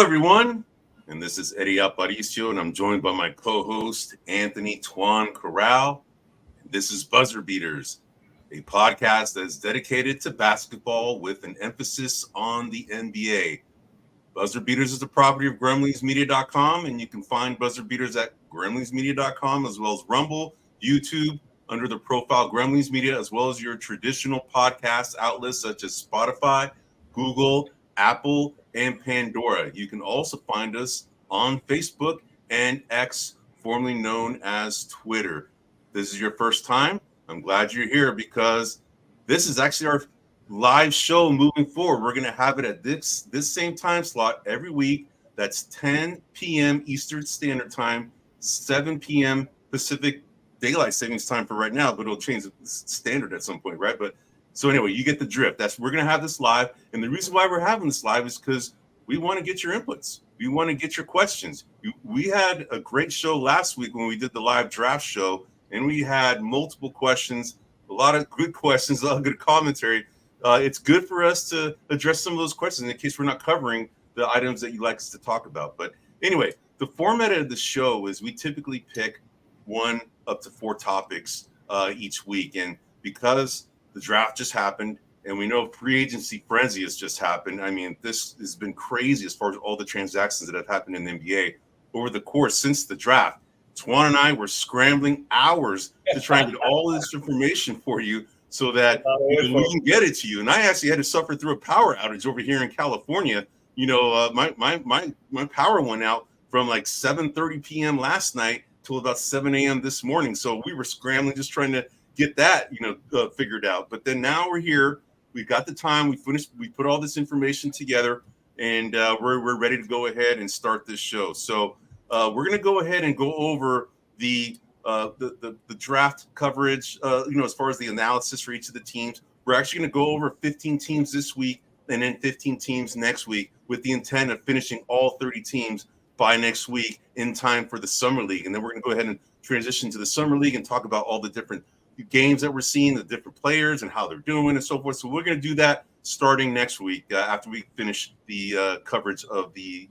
everyone, and this is Eddie Aparicio, and I'm joined by my co-host, Anthony Tuan Corral. This is Buzzer Beaters, a podcast that is dedicated to basketball with an emphasis on the NBA. Buzzer Beaters is the property of GrumblingsMedia.com, and you can find Buzzer Beaters at GrumblingsMedia.com, as well as Rumble, YouTube, under the profile Grumblings Media, as well as your traditional podcast outlets such as Spotify, Google, Apple, and Pandora. You can also find us on Facebook and X, formerly known as Twitter. This is your first time. I'm glad you're here because this is actually our live show moving forward. We're going to have it at this same time slot every week. That's 10 p.m. Eastern Standard Time, 7 p.m. Pacific Daylight Savings Time for right now, but it'll change the standard at some point, right? But so anyway, you get the drift. We're going to have this live. And the reason why we're having this live is because we want to get your inputs. We want to get your questions. We had a great show last week when we did the live draft show, and we had multiple questions, a lot of good questions, a lot of good commentary. It's good for us to address some of those questions in case we're not covering the items that you like us to talk about. But anyway, the format of the show is we typically pick 1 up to 4 topics each week. And because the draft just happened, and we know free agency frenzy has just happened. I mean, this has been crazy as far as all the transactions that have happened in the NBA over the course since the draft. Tuan and I were scrambling hours to try and get all this information for you so that we can get it to you. And I actually had to suffer through a power outage over here in California. You know, my power went out from like 7:30 p.m. last night till about 7 a.m. this morning. So we were scrambling, just trying to get that, figured out. But then now we're here. We've got the time. We put all this information together, and we're ready to go ahead and start this show. So we're going to go ahead and go over the draft coverage, as far as the analysis for each of the teams. We're actually going to go over 15 teams this week and then 15 teams next week with the intent of finishing all 30 teams by next week in time for the Summer League. And then we're going to go ahead and transition to the Summer League and talk about all the different games that we're seeing, the different players and how they're doing and so forth. So we're going to do that starting next week after we finish the coverage of the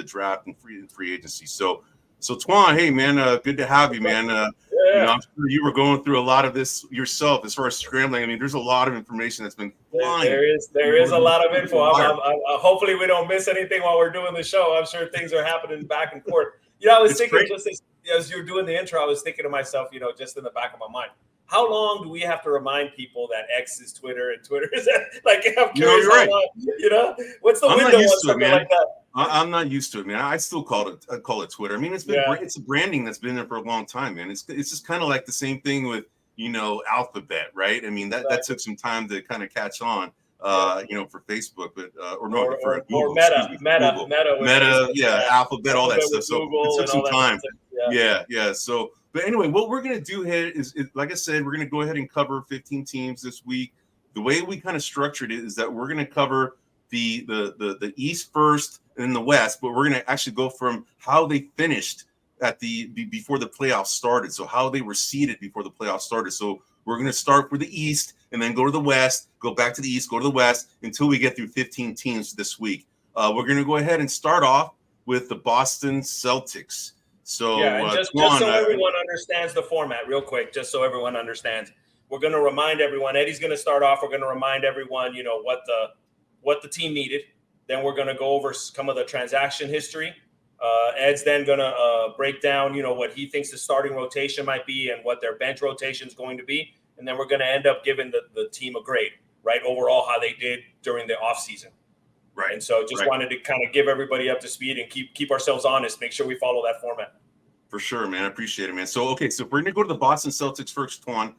draft and free agency. So Tuan, hey man, good to have you, man. I'm sure you were going through a lot of this yourself as far as scrambling. I mean, there's a lot of information that's been flying. There is a lot of info. Hopefully we don't miss anything while we're doing the show. I'm sure things are happening back and forth. I was thinking great. Just as you were doing the intro, I was thinking to myself, just in the back of my mind, how long do we have to remind people that X is Twitter and Twitter is like? I'm curious. You're right. What's the window on something like that? I'm not used to it, man. I still call it Twitter. I mean, it's a branding that's been there for a long time, man. It's just kind of like the same thing with Alphabet, right? I mean that took some time to kind of catch on, for Facebook, but for Google, Meta, Alphabet, all that stuff. So it took some time. Yeah. So. But anyway, what we're going to do here is, like I said, we're going to go ahead and cover 15 teams this week. The way we kind of structured it is that we're going to cover the East first and then the West, but we're going to actually go from how they finished before the playoffs started. So how they were seeded before the playoffs started. So we're going to start with the East and then go to the West, go back to the East, go to the West until we get through 15 teams this week. We're going to go ahead and start off with the Boston Celtics. So just so everyone understands the format real quick, just so everyone understands, we're going to remind everyone, Eddie's going to start off. We're going to remind everyone, what the team needed. Then we're going to go over some of the transaction history. Ed's then going to break down, what he thinks the starting rotation might be and what their bench rotation is going to be. And then we're going to end up giving the team a grade, right? Overall, how they did during the offseason. Right. And so just wanted to kind of give everybody up to speed and keep ourselves honest, make sure we follow that format. For sure, man. I appreciate it, man. So, okay, so we're going to go to the Boston Celtics first, Tuan.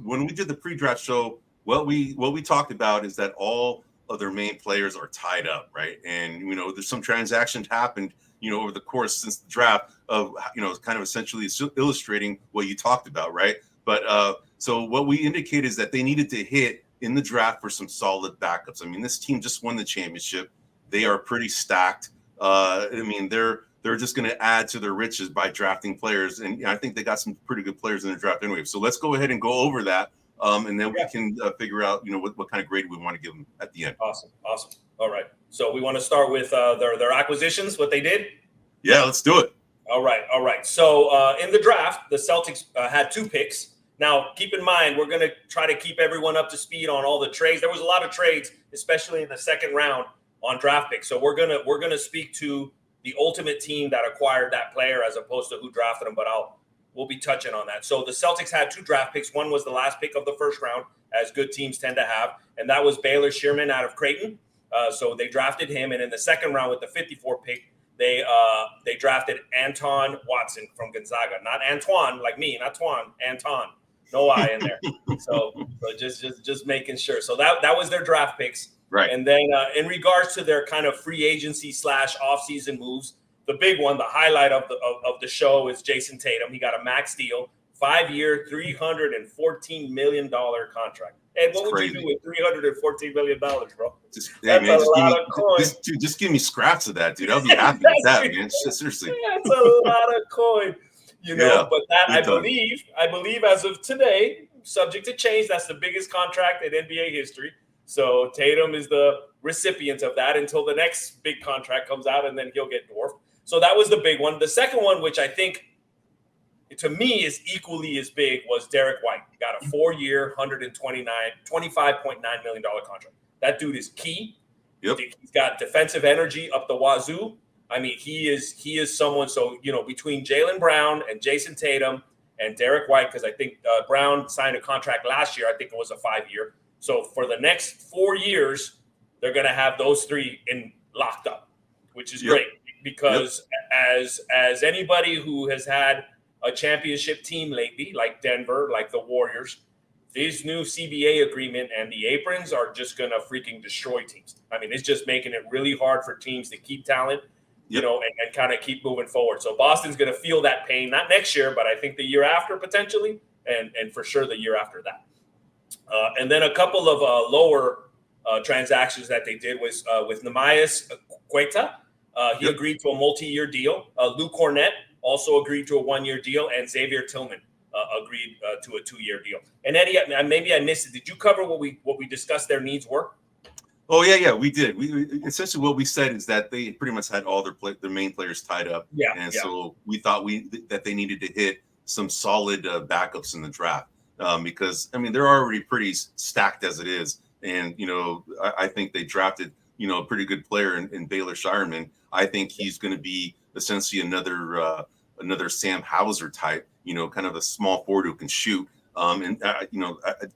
When we did the pre-draft show, what we talked about is that all of their main players are tied up, right? And, there's some transactions happened, over the course since the draft of, kind of essentially illustrating what you talked about, right? But so what we indicate is that they needed to hit in the draft for some solid backups. I mean, this team just won the championship. They are pretty stacked. They're just going to add to their riches by drafting players. And I think they got some pretty good players in their draft anyway. So let's go ahead and go over that. And then we can figure out, what kind of grade we want to give them at the end. Awesome. All right. So we want to start with their acquisitions, what they did. Yeah, let's do it. All right. So in the draft, the Celtics had 2 picks. Now, keep in mind, we're going to try to keep everyone up to speed on all the trades. There was a lot of trades, especially in the second round on draft picks. So we're gonna speak to the ultimate team that acquired that player as opposed to who drafted him. But we'll be touching on that. So the Celtics had 2 draft picks. One was the last pick of the first round, as good teams tend to have, and that was Baylor Shearman out of Creighton. So they drafted him, and in the second round with the 54 pick, they drafted Anton Watson from Gonzaga. Not Antoine, like me, not Twan, Anton. No I in there. So just making sure. So that was their draft picks. Right. And then in regards to their kind of free agency / offseason moves, the big one, the highlight of the show is Jason Tatum. He got a max deal, 5-year, $314 million contract. And what would you do with $314 million, bro? Just give me scraps of that, dude. I'll be happy with that, man. Seriously. That's a lot of coin. But that I believe as of today, subject to change, that's the biggest contract in NBA history. So Tatum is the recipient of that until the next big contract comes out, and then he'll get dwarfed. So that was the big one. The second one, which I think to me is equally as big, was Derek White. He got a 4-year, $25.9 million contract. That dude is key. Yep. He's got defensive energy up the wazoo. I mean, he is someone. So, between Jaylen Brown and Jason Tatum and Derek White, because I think Brown signed a contract last year. I think it was a 5-year. So for the next 4 years, they're going to have those 3 locked up, which is great because as anybody who has had a championship team lately, like Denver, like the Warriors, this new CBA agreement and the aprons are just going to freaking destroy teams. I mean, it's just making it really hard for teams to keep talent. And kind of keep moving forward. So Boston's going to feel that pain, not next year, but I think the year after potentially, and for sure the year after that. And then a couple of lower transactions that they did was with Neemias Queta. He agreed to a multi-year deal. Lou Cornett also agreed to a 1-year deal, and Xavier Tillman agreed to a 2-year deal. And Eddie, maybe I missed it. Did you cover what we discussed their needs were? Oh yeah, we did. We essentially what we said is that they pretty much had all their main players tied up, so we thought that they needed to hit some solid backups in the draft because I mean they're already pretty stacked as it is, and I think they drafted a pretty good player in Baylor Shireman. I think he's going to be essentially another Sam Hauser type, kind of a small forward who can shoot.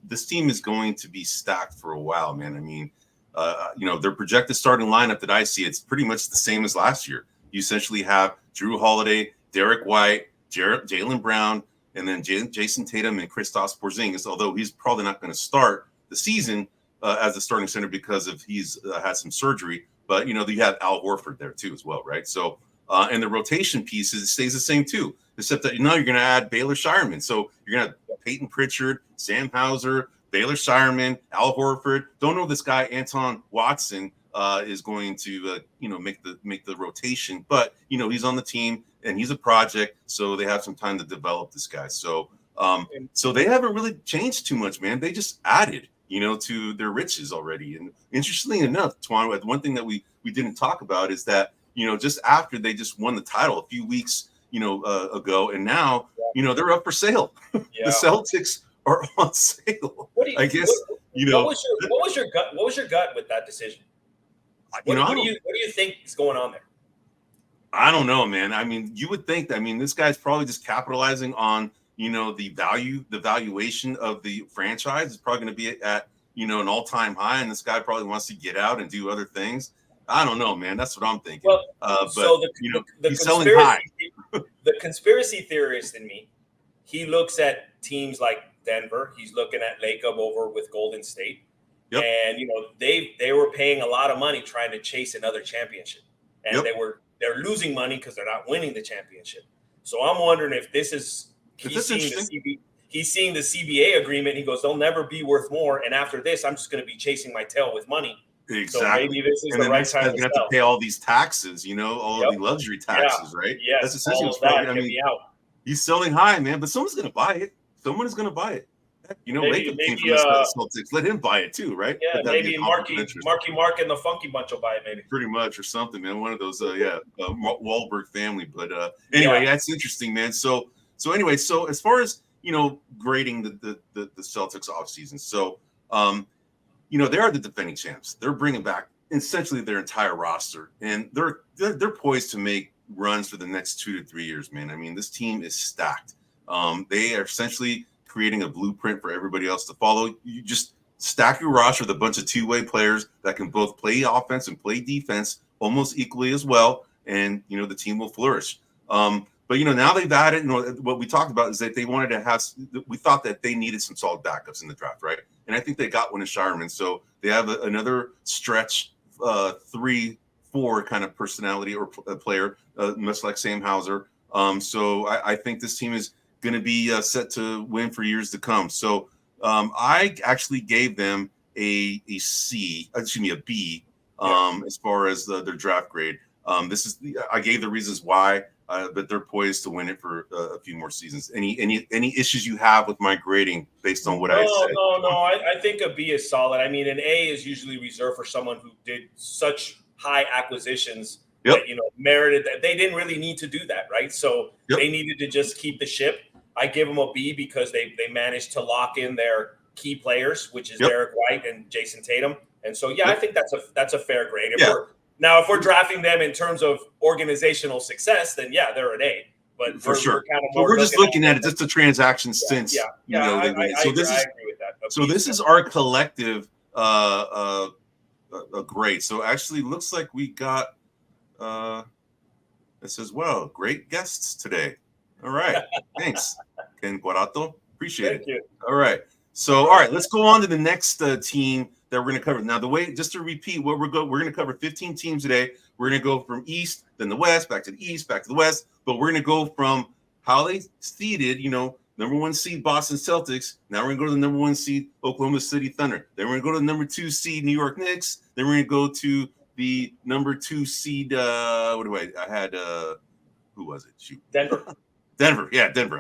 This team is going to be stacked for a while, man. I mean. Their projected starting lineup that I see, it's pretty much the same as last year. You essentially have Drew Holiday, Derek White, Jaylen Brown, and then Jason Tatum and Kristaps Porzingis, although he's probably not going to start the season as a starting center because he's had some surgery. But, you have Al Horford there too as well, right? So, and the rotation pieces, it stays the same too, except that you're going to add Baylor Shireman. So you're going to have Peyton Pritchard, Sam Hauser, Baylor Shireman, Al Horford. Don't know this guy Anton Watson is going to make the rotation, but he's on the team and he's a project, so they have some time to develop this guy. So so they haven't really changed too much, man. They just added to their riches already. And interestingly enough, Twan, one thing that we didn't talk about is that just after they just won the title a few weeks ago, and now they're up for sale. The Celtics are on sale. What was your gut? What was your gut with that decision? What do you think is going on there? I don't know, man. I mean, you would think that. I mean, this guy's probably just capitalizing on the valuation of the franchise is probably going to be at an all-time high, and this guy probably wants to get out and do other things. I don't know, man. That's what I'm thinking. Well, so he's selling high. The conspiracy theorist in me, he looks at teams like Denver. He's looking at Lacob over with Golden State. Yep. And they were paying a lot of money trying to chase another championship. And they're losing money because they're not winning the championship. So I'm wondering if this is he's seeing the CBA agreement. And he goes, they'll never be worth more. And after this, I'm just going to be chasing my tail with money. Exactly. So maybe this is the right time to have to pay all these taxes, all of the luxury taxes, right? Yes, that's essentially what's probably. He's selling high, man, but someone's going to buy it. Someone is going to buy it. Latham came from the Celtics. Let him buy it too, right? Yeah, maybe Marky Mark and the Funky Bunch will buy it, maybe. Pretty much, or something, man. One of those, Wahlberg family. But anyway, that's interesting, man. So anyway, so as far as grading the Celtics offseason, so they are the defending champs. They're bringing back essentially their entire roster, and they're poised to make runs for the next 2 to 3 years, man. I mean, this team is stacked. They are essentially creating a blueprint for everybody else to follow. You just stack your roster with a bunch of two-way players that can both play offense and play defense almost equally as well, and the team will flourish. But now they've added. What we talked about is that they wanted to have. We thought that they needed some solid backups in the draft, right? And I think they got one in Shireman. So they have another stretch 3-4 kind of personality or player, much like Sam Hauser. So I think this team is going to be set to win for years to come. So I actually gave them a B as far as their draft grade. I gave the reasons why, but they're poised to win it for a few more seasons. Any issues you have with my grading based on what I said? No. I think a B is solid. I mean, an A is usually reserved for someone who did such high acquisitions that merited that. They didn't really need to do that, right? So they needed to just keep the ship. I give them a B because they managed to lock in their key players, which is Derek White and Jason Tatum. And so, I think that's a fair grade. If we're drafting them in terms of organizational success, then they're an A. But for sure, we're just looking at it just the transaction since. I agree with that. So this is our collective grade. So actually, looks like we got this as well. Great guests today. All right, thanks, Ken Guarato. Appreciate it. Thank you. All right. So, all right, let's go on to the next team that we're going to cover. Now, just to repeat, we're going to cover 15 teams today. We're going to go from East, then the West, back to the East, back to the West. But we're going to go from how they seeded, number 1 seed Boston Celtics. Now we're going to go to the number 1 seed Oklahoma City Thunder. Then we're going to go to the number 2 seed New York Knicks. Then we're going to go to the number 2 seed. Who was it? Shoot. Denver.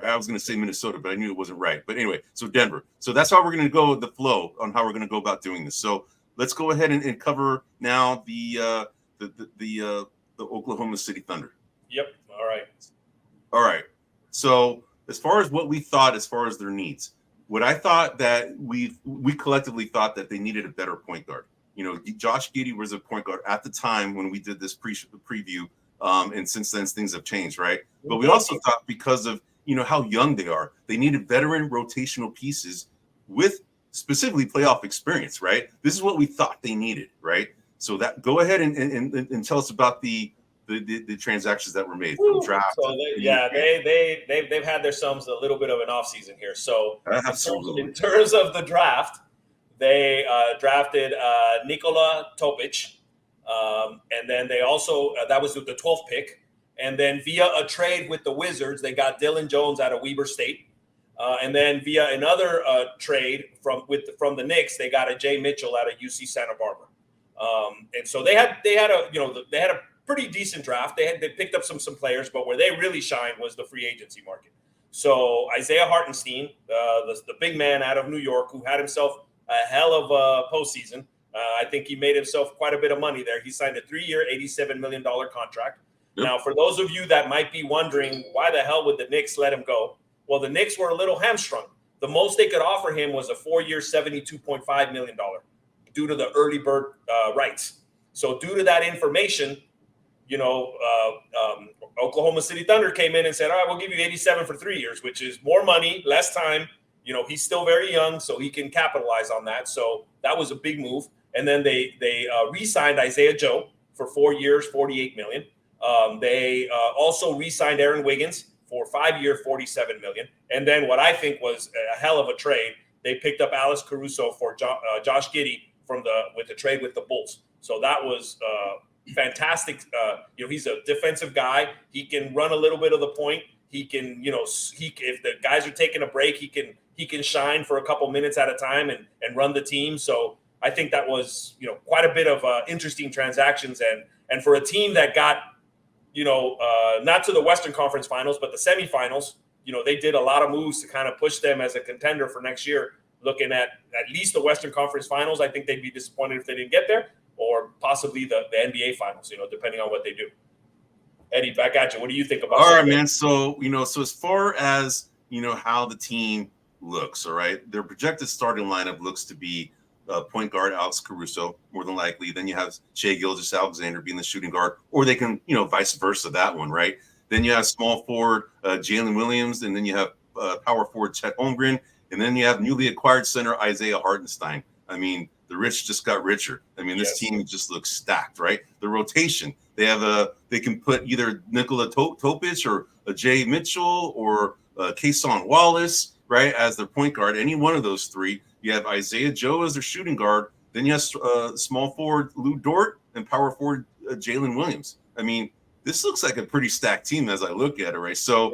I was going to say Minnesota, but I knew it wasn't right. But anyway, so Denver. So that's how we're going to go with the flow on how we're going to go about doing this. So let's go ahead and cover now the Oklahoma City Thunder. Yep. All right. So as far as what we thought, as far as their needs, what I thought that we collectively thought that they needed a better point guard. Josh Giddey was a point guard at the time when we did this preview. And since then, things have changed, right? But we also thought because of, how young they are, they needed veteran rotational pieces with specifically playoff experience, right? This is what we thought they needed, right? So that go ahead and tell us about the transactions that were made from draft. So they've had themselves a little bit of an offseason here. So in terms of the draft, they drafted Nikola Topic. And then they also, that was with the 12th pick. And then via a trade with the Wizards, they got Dylan Jones out of Weber State. And then via another trade from the Knicks, they got a Jay Mitchell out of UC Santa Barbara. And so they had a pretty decent draft. They picked up some players, but where they really shined was the free agency market. So Isaiah Hartenstein, the big man out of New York, who had himself a hell of a postseason. I think he made himself quite a bit of money there. He signed a 3-year, $87 million contract. Yep. Now, for those of you that might be wondering, why the hell would the Knicks let him go? Well, the Knicks were a little hamstrung. The most they could offer him was a 4-year, $72.5 million due to the early bird rights. So due to that information, Oklahoma City Thunder came in and said, all right, we'll give you 87 for 3 years, which is more money, less time. He's still very young, so he can capitalize on that. So that was a big move. And then they re-signed Isaiah Joe for 4 years, $48 million. They also re-signed Aaron Wiggins for 5 year, $47 million. And then what I think was a hell of a trade, they picked up Alex Caruso for Josh Giddey with the trade with the Bulls. So that was fantastic. He's a defensive guy. He can run a little bit of the point. He can, if the guys are taking a break, he can shine for a couple minutes at a time and run the team. So I think that was, quite a bit of interesting transactions. And for a team that got, not to the Western Conference Finals, but the semifinals, they did a lot of moves to kind of push them as a contender for next year. Looking at least the Western Conference Finals, I think they'd be disappointed if they didn't get there, or possibly the NBA Finals, depending on what they do. Eddie, back at you. What do you think about? All right, man. So, so as far as, how the team looks, all right, their projected starting lineup looks to be point guard Alex Caruso, more than likely. Then you have Shai Gilgeous-Alexander being the shooting guard, or they can, vice versa, that one, right? Then you have small forward Jalen Williams, and then you have power forward Chet Holmgren, and then you have newly acquired center Isaiah Hartenstein. I mean, the rich just got richer. I mean, this team just looks stacked, right? The rotation, they can put either Nikola Topic or Jay Mitchell or Kason Wallace, right, as their point guard. Any one of those three. You have Isaiah Joe as their shooting guard. Then you have small forward Lou Dort and power forward Jalen Williams. I mean, this looks like a pretty stacked team as I look at it, right? So,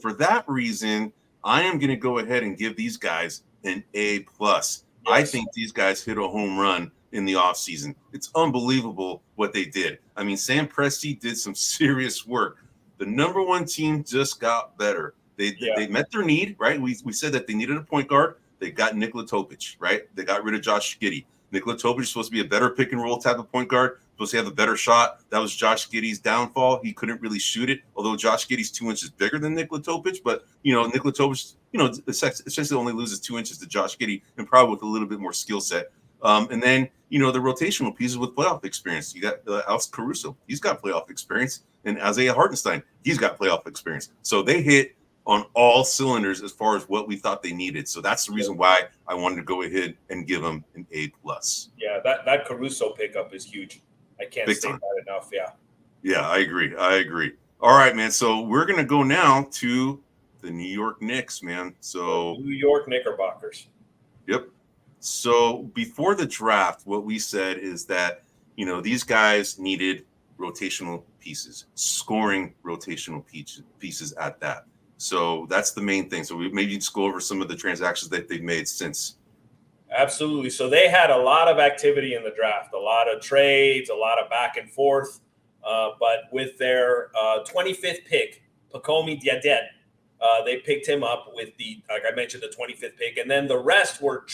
for that reason, I am going to go ahead and give these guys an A+. Yes. I think these guys hit a home run in the offseason. It's unbelievable what they did. I mean, Sam Presti did some serious work. The number one team just got better. They met their need, right? We said that they needed a point guard. They got Nikola Topic, right? They got rid of Josh Giddey. Nikola Topic is supposed to be a better pick and roll type of point guard, supposed to have a better shot. That was Josh Giddey's downfall. He couldn't really shoot it, although Josh Giddey's 2 inches bigger than Nikola Topic. But, Nikola Topic, essentially only loses 2 inches to Josh Giddey, and probably with a little bit more skill set. And then, the rotational pieces with playoff experience. You got Alex Caruso. He's got playoff experience. And Isaiah Hartenstein, he's got playoff experience. So they hit on all cylinders as far as what we thought they needed. So that's the reason why I wanted to go ahead and give them an A+. Yeah, that Caruso pickup is huge. I can't say that enough. Yeah. Yeah, I agree. All right, man. So we're going to go now to the New York Knicks, man. So the New York Knickerbockers. Yep. So before the draft, what we said is that, these guys needed rotational pieces, scoring rotational pieces at that. So that's the main thing. So we maybe just go over some of the transactions that they've made since. Absolutely. So they had a lot of activity in the draft, a lot of trades, a lot of back and forth. But with their 25th pick, Pakomi Diadet, they picked him up with like I mentioned, the 25th pick. And then the rest were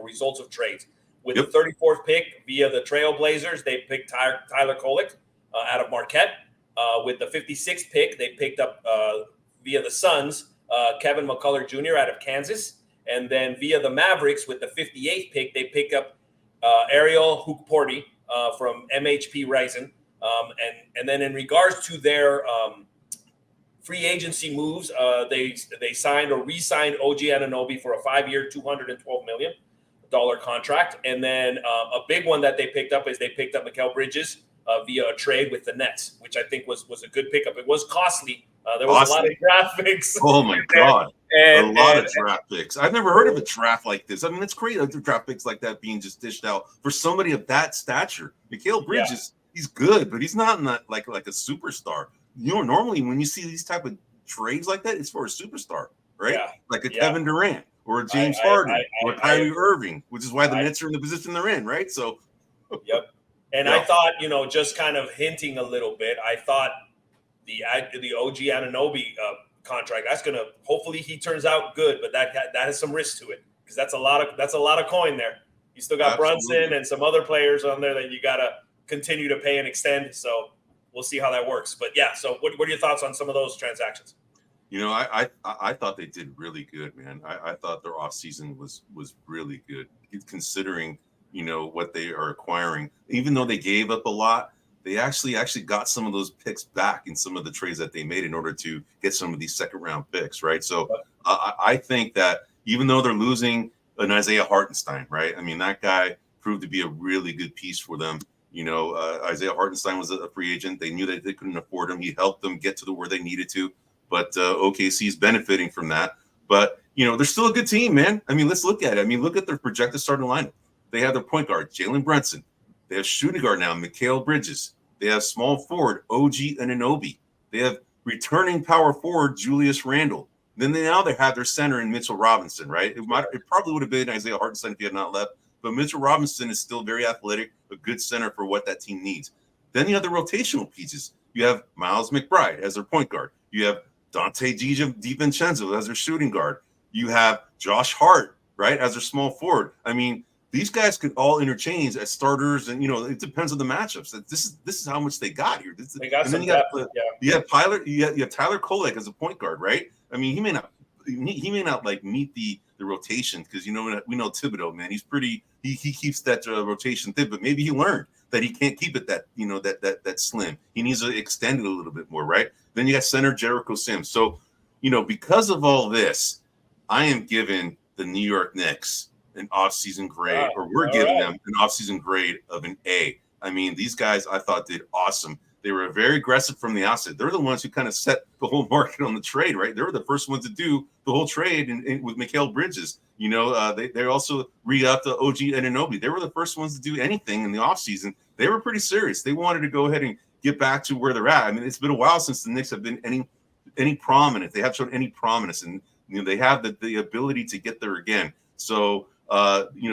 results of trades. With the 34th pick via the Trailblazers, they picked Tyler Kolek out of Marquette. With the 56th pick, they picked up via the Suns, Kevin McCullough Jr. out of Kansas. And then via the Mavericks, with the 58th pick, they pick up Ariel Hukporti from MHP Rising. And then in regards to their free agency moves, they signed or re-signed OG Anunoby for a 5-year, $212 million contract. And then a big one that they picked up is they picked up Mikal Bridges via a trade with the Nets, which I think was a good pickup. It was costly. There was a lot of draft picks. Oh, my God. A lot of draft picks. I've never heard of a draft like this. I mean, it's crazy. Like, the draft picks like that being just dished out for somebody of that stature. Mikal Bridges, he's good, but he's not like a superstar. Normally when you see these type of trades like that, it's for a superstar, right? Yeah. Like a Kevin Durant or a James Harden or Kyrie Irving, which is why the Nets are in the position they're in, right? So, yep. And I thought, just kind of hinting a little bit, I thought the OG Anunoby contract, that's gonna, hopefully he turns out good, but that has some risk to it, because that's a lot of coin there. You still got Brunson and some other players on there that you gotta continue to pay and extend. So we'll see how that works. But yeah, so what are your thoughts on some of those transactions? I thought they did really good, man. I thought their offseason was really good, considering what they are acquiring. Even though they gave up a lot, they actually got some of those picks back in some of the trades that they made in order to get some of these second round picks, right? So I think that even though they're losing an Isaiah Hartenstein, right? I mean, that guy proved to be a really good piece for them. Isaiah Hartenstein was a free agent. They knew that they couldn't afford him. He helped them get to where they needed to. But OKC is benefiting from that. But, they're still a good team, man. I mean, let's look at it. I mean, look at their projected starting lineup. They have their point guard, Jalen Brunson. They have shooting guard now, Mikal Bridges. They have small forward, OG Anunoby. They have returning power forward, Julius Randle. Then they have their center in Mitchell Robinson, right? It probably would have been Isaiah Hartenstein if he had not left. But Mitchell Robinson is still very athletic, a good center for what that team needs. Then you have the rotational pieces. You have Miles McBride as their point guard. You have Dante DiVincenzo as their shooting guard. You have Josh Hart, right, as their small forward. I mean, these guys could all interchange as starters, and it depends on the matchups. This is how much they got here. They got some depth. You have Tyler Kolek as a point guard, right? I mean, he may not like meet the rotation because we know Thibodeau, man. He's pretty. He keeps that rotation thin, but maybe he learned that he can't keep it that slim. He needs to extend it a little bit more, right? Then you got center Jericho Sims. So, because of all this, I am giving the New York Knicks an offseason grade, or we're giving them an offseason grade of an A. I mean, these guys I thought did awesome. They were very aggressive from the outset. They're the ones who kind of set the whole market on the trade, right? They were the first ones to do the whole trade with Mikal Bridges. They also re-upped the OG Anunoby. They were the first ones to do anything in the offseason. They were pretty serious. They wanted to go ahead and get back to where they're at. I mean, it's been a while since the Knicks have been any prominent. They have shown any prominence, and they have the ability to get there again. So,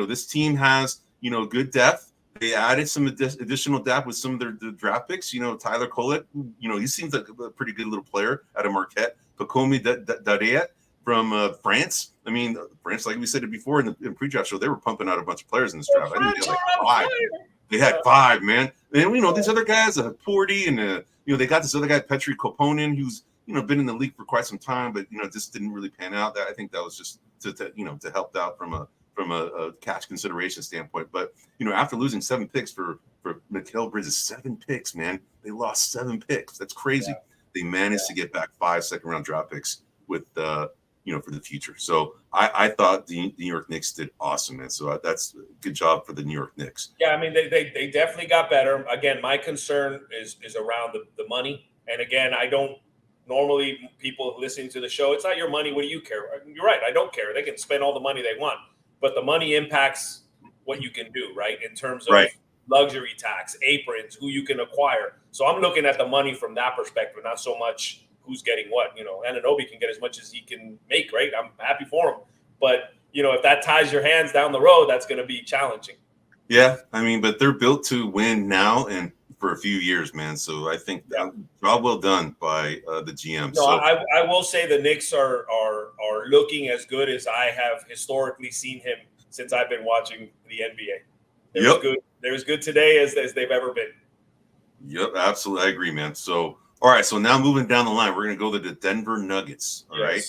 this team has good depth. They added some additional depth with some of their draft picks. Tyler Kolek, he seems like a pretty good little player out of Marquette. Pacomi Dadet from France. I mean, France, like we said it before in the pre-draft show, they were pumping out a bunch of players in this draft. I think they had like 5. They had 5, man. And these other guys, Porty, and they got this other guy, Petri Koponen, who's been in the league for quite some time, but just didn't really pan out. I think that was just to help out from a cash consideration standpoint. But after losing 7 picks for Mikal Bridges, 7 picks, man, they lost 7 picks. That's crazy. Yeah. They managed to get back 5 second-round draft picks with for the future. So I thought the New York Knicks did awesome, man. So that's a good job for the New York Knicks. Yeah, I mean they definitely got better. Again, my concern is around the money. And again, I don't normally people listening to the show. It's not your money. What do you care? You're right. I don't care. They can spend all the money they want. But the money impacts what you can do, right? In terms of luxury tax, aprons, who you can acquire. So I'm looking at the money from that perspective, not so much who's getting what. Anunoby can get as much as he can make, right? I'm happy for him. But, if that ties your hands down the road, that's going to be challenging. Yeah, I mean, but they're built to win now and for a few years, man. So I think job well done by the GM. No, I will say the Knicks are looking as good as I have historically seen him since I've been watching the NBA. They're as good today as they've ever been. Yep, absolutely. I agree, man. So, all right. So now moving down the line, we're going to go to the Denver Nuggets. All right.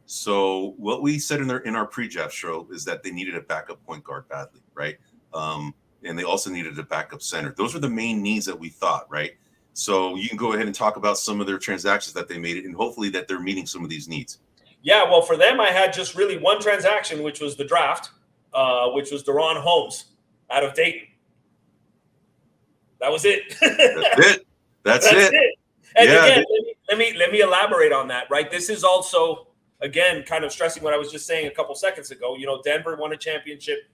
So what we said in our pre-draft show is that they needed a backup point guard badly, right? And they also needed a backup center. Those were the main needs that we thought, right? So you can go ahead and talk about some of their transactions that they made, and hopefully that they're meeting some of these needs. Yeah, well, for them, I had just really one transaction, which was the draft, which was Deron Holmes out of Dayton. That was it. That's it. And again, let me elaborate on that, right? This is also, again, kind of stressing what I was just saying a couple seconds ago. Denver won a championship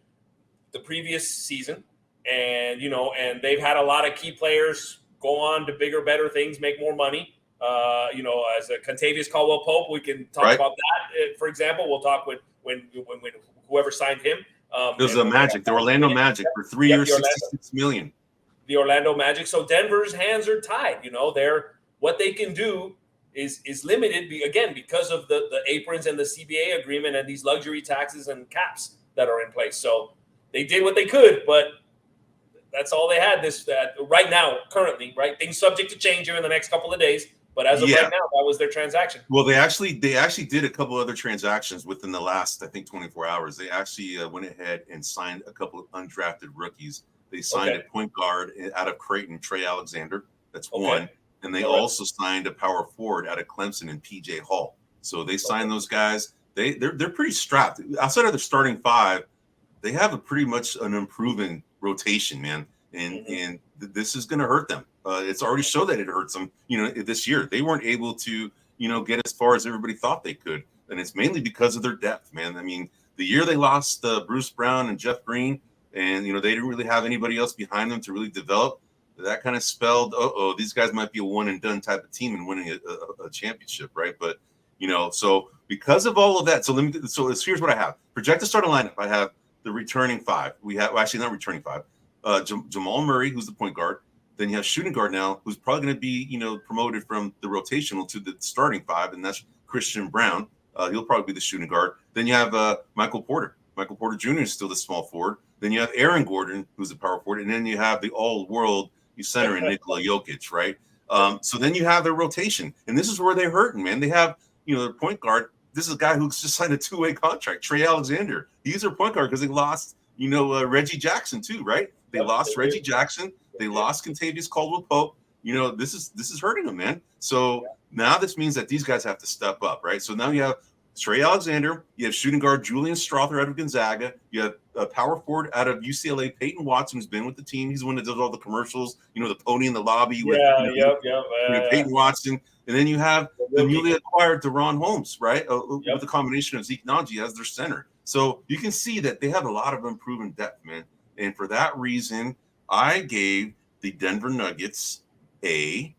the previous season. And, and they've had a lot of key players go on to bigger, better things, make more money. As a Contavious Caldwell-Pope, we can talk about that. For example, we'll talk when whoever signed him. It was the Magic, the Orlando Magic for 3 years, $66 million. The Orlando Magic. So Denver's hands are tied. What they can do is limited, again, because of the aprons and the CBA agreement and these luxury taxes and caps that are in place. So they did what they could, but that's all they had right now, currently, right? Things subject to change here in the next couple of days. But as of right now, that was their transaction. Well, they actually did a couple other transactions within the last, I think, 24 hours. They actually went ahead and signed a couple of undrafted rookies. They signed a point guard out of Creighton, Trey Alexander. That's one. And they also signed a power forward out of Clemson and PJ Hall. So they signed those guys. They're pretty strapped. Outside of their starting 5, they have a pretty much an improving rotation, man. And this is going to hurt them. It's already showed that it hurts them, this year. They weren't able to, get as far as everybody thought they could. And it's mainly because of their depth, man. I mean, the year they lost Bruce Brown and Jeff Green, and, they didn't really have anybody else behind them to really develop. That kind of spelled, these guys might be a one-and-done type of team and winning a championship, right? But, so because of all of that, so here's what I have. Projected starting lineup, I have the returning 5. We have, not returning 5. Jamal Murray, who's the point guard. Then you have shooting guard now, who's probably going to be, promoted from the rotational to the starting five, and that's Christian Brown. He'll probably be the shooting guard. Then you have Michael Porter. Michael Porter Jr. is still the small forward. Then you have Aaron Gordon, who's a power forward, and then you have the all-world center in Nikola Jokic, right? So then you have their rotation, and this is where they're hurting, man. They have, their point guard. This is a guy who's just signed a two-way contract, Trey Alexander. He's their point guard because they lost, Reggie Jackson too, right? They lost Reggie Jackson. They lost Kentavious Caldwell-Pope. This is hurting them, man. So now this means that these guys have to step up, right? So now you have Trey Alexander, you have shooting guard Julian Strother out of Gonzaga, you have a power forward out of UCLA, Peyton Watson, who's been with the team. He's the one that does all the commercials, the pony in the lobby with Peyton Watson. And then you have the newly acquired Deron Holmes, right? With the combination of Zeke Naji as their center. So you can see that they have a lot of improvement depth, man. And for that reason, I gave the Denver Nuggets a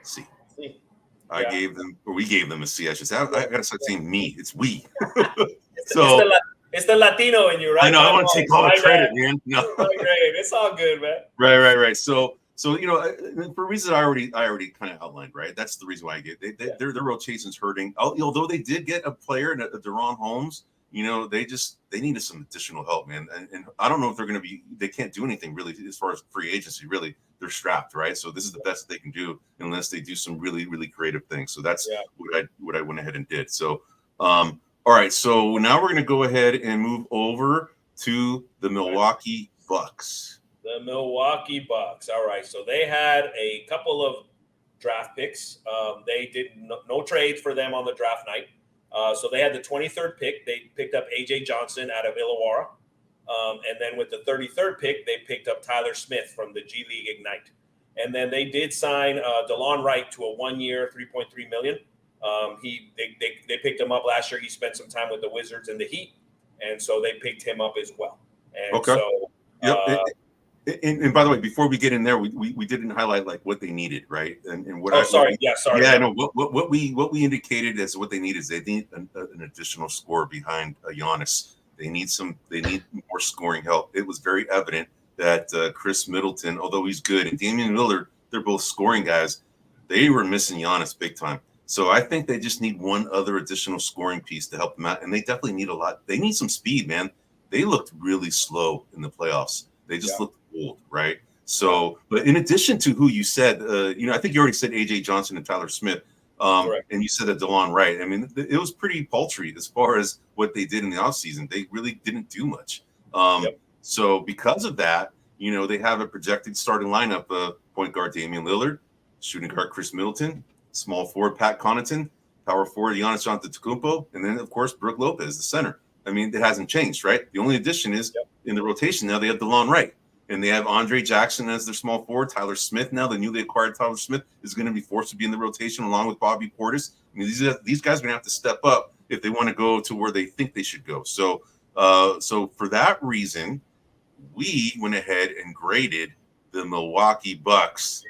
C. We gave them a C. I should say. I got to start saying me. It's we. So it's the Latino in you, right? I know. I want to take all the credit, man. No. It's all good, man. Right. So for reasons I already kind of outlined, right? That's the reason why I get their rotation's hurting. Although they did get a player in a Deron Holmes, they needed some additional help, man. And I don't know if they're going to be. They can't do anything really as far as free agency. Really, they're strapped, right? So this is the best they can do unless they do some really, really creative things. So that's what I went ahead and did. So, all right. So now we're going to go ahead and move over to the Milwaukee Bucks. The Milwaukee Bucks. All right. So they had a couple of draft picks. They did no trades for them on the draft night. So they had the 23rd pick. They picked up A.J. Johnson out of Illawarra. And then with the 33rd pick, they picked up Tyler Smith from the G League Ignite. And then they did sign DeLon Wright to a 1-year, $3.3 million. They picked him up last year. He spent some time with the Wizards and the Heat. And so they picked him up as well. And okay. So, And by the way, before we get in there, we didn't highlight like what they needed, right? And what sorry. Yeah, no. What we indicated as what they need is they need an additional scorer behind Giannis. They need more scoring help. It was very evident that Chris Middleton, although he's good, and Damian Lillard, they're both scoring guys. They were missing Giannis big time. So I think they just need one other additional scoring piece to help them out, and they definitely need a lot. They need some speed, man. They looked really slow in the playoffs. They just looked old, right? So, but in addition to who you said, I think you already said A.J. Johnson and Tyler Smith, and you said that DeLon Wright. I mean, it was pretty paltry as far as what they did in the offseason. They really didn't do much. So because of that, they have a projected starting lineup of point guard Damian Lillard, shooting guard Chris Middleton, small forward Pat Connaughton, power forward Giannis Antetokounmpo, and then, of course, Brook Lopez, the center. I mean, it hasn't changed, right? The only addition is in the rotation now they have DeLon Wright. And they have Andre Jackson as their small forward. Tyler Smith now, the newly acquired Tyler Smith, is going to be forced to be in the rotation along with Bobby Portis. I mean, these guys are going to have to step up if they want to go to where they think they should go. So for that reason, we went ahead and graded the Milwaukee Bucks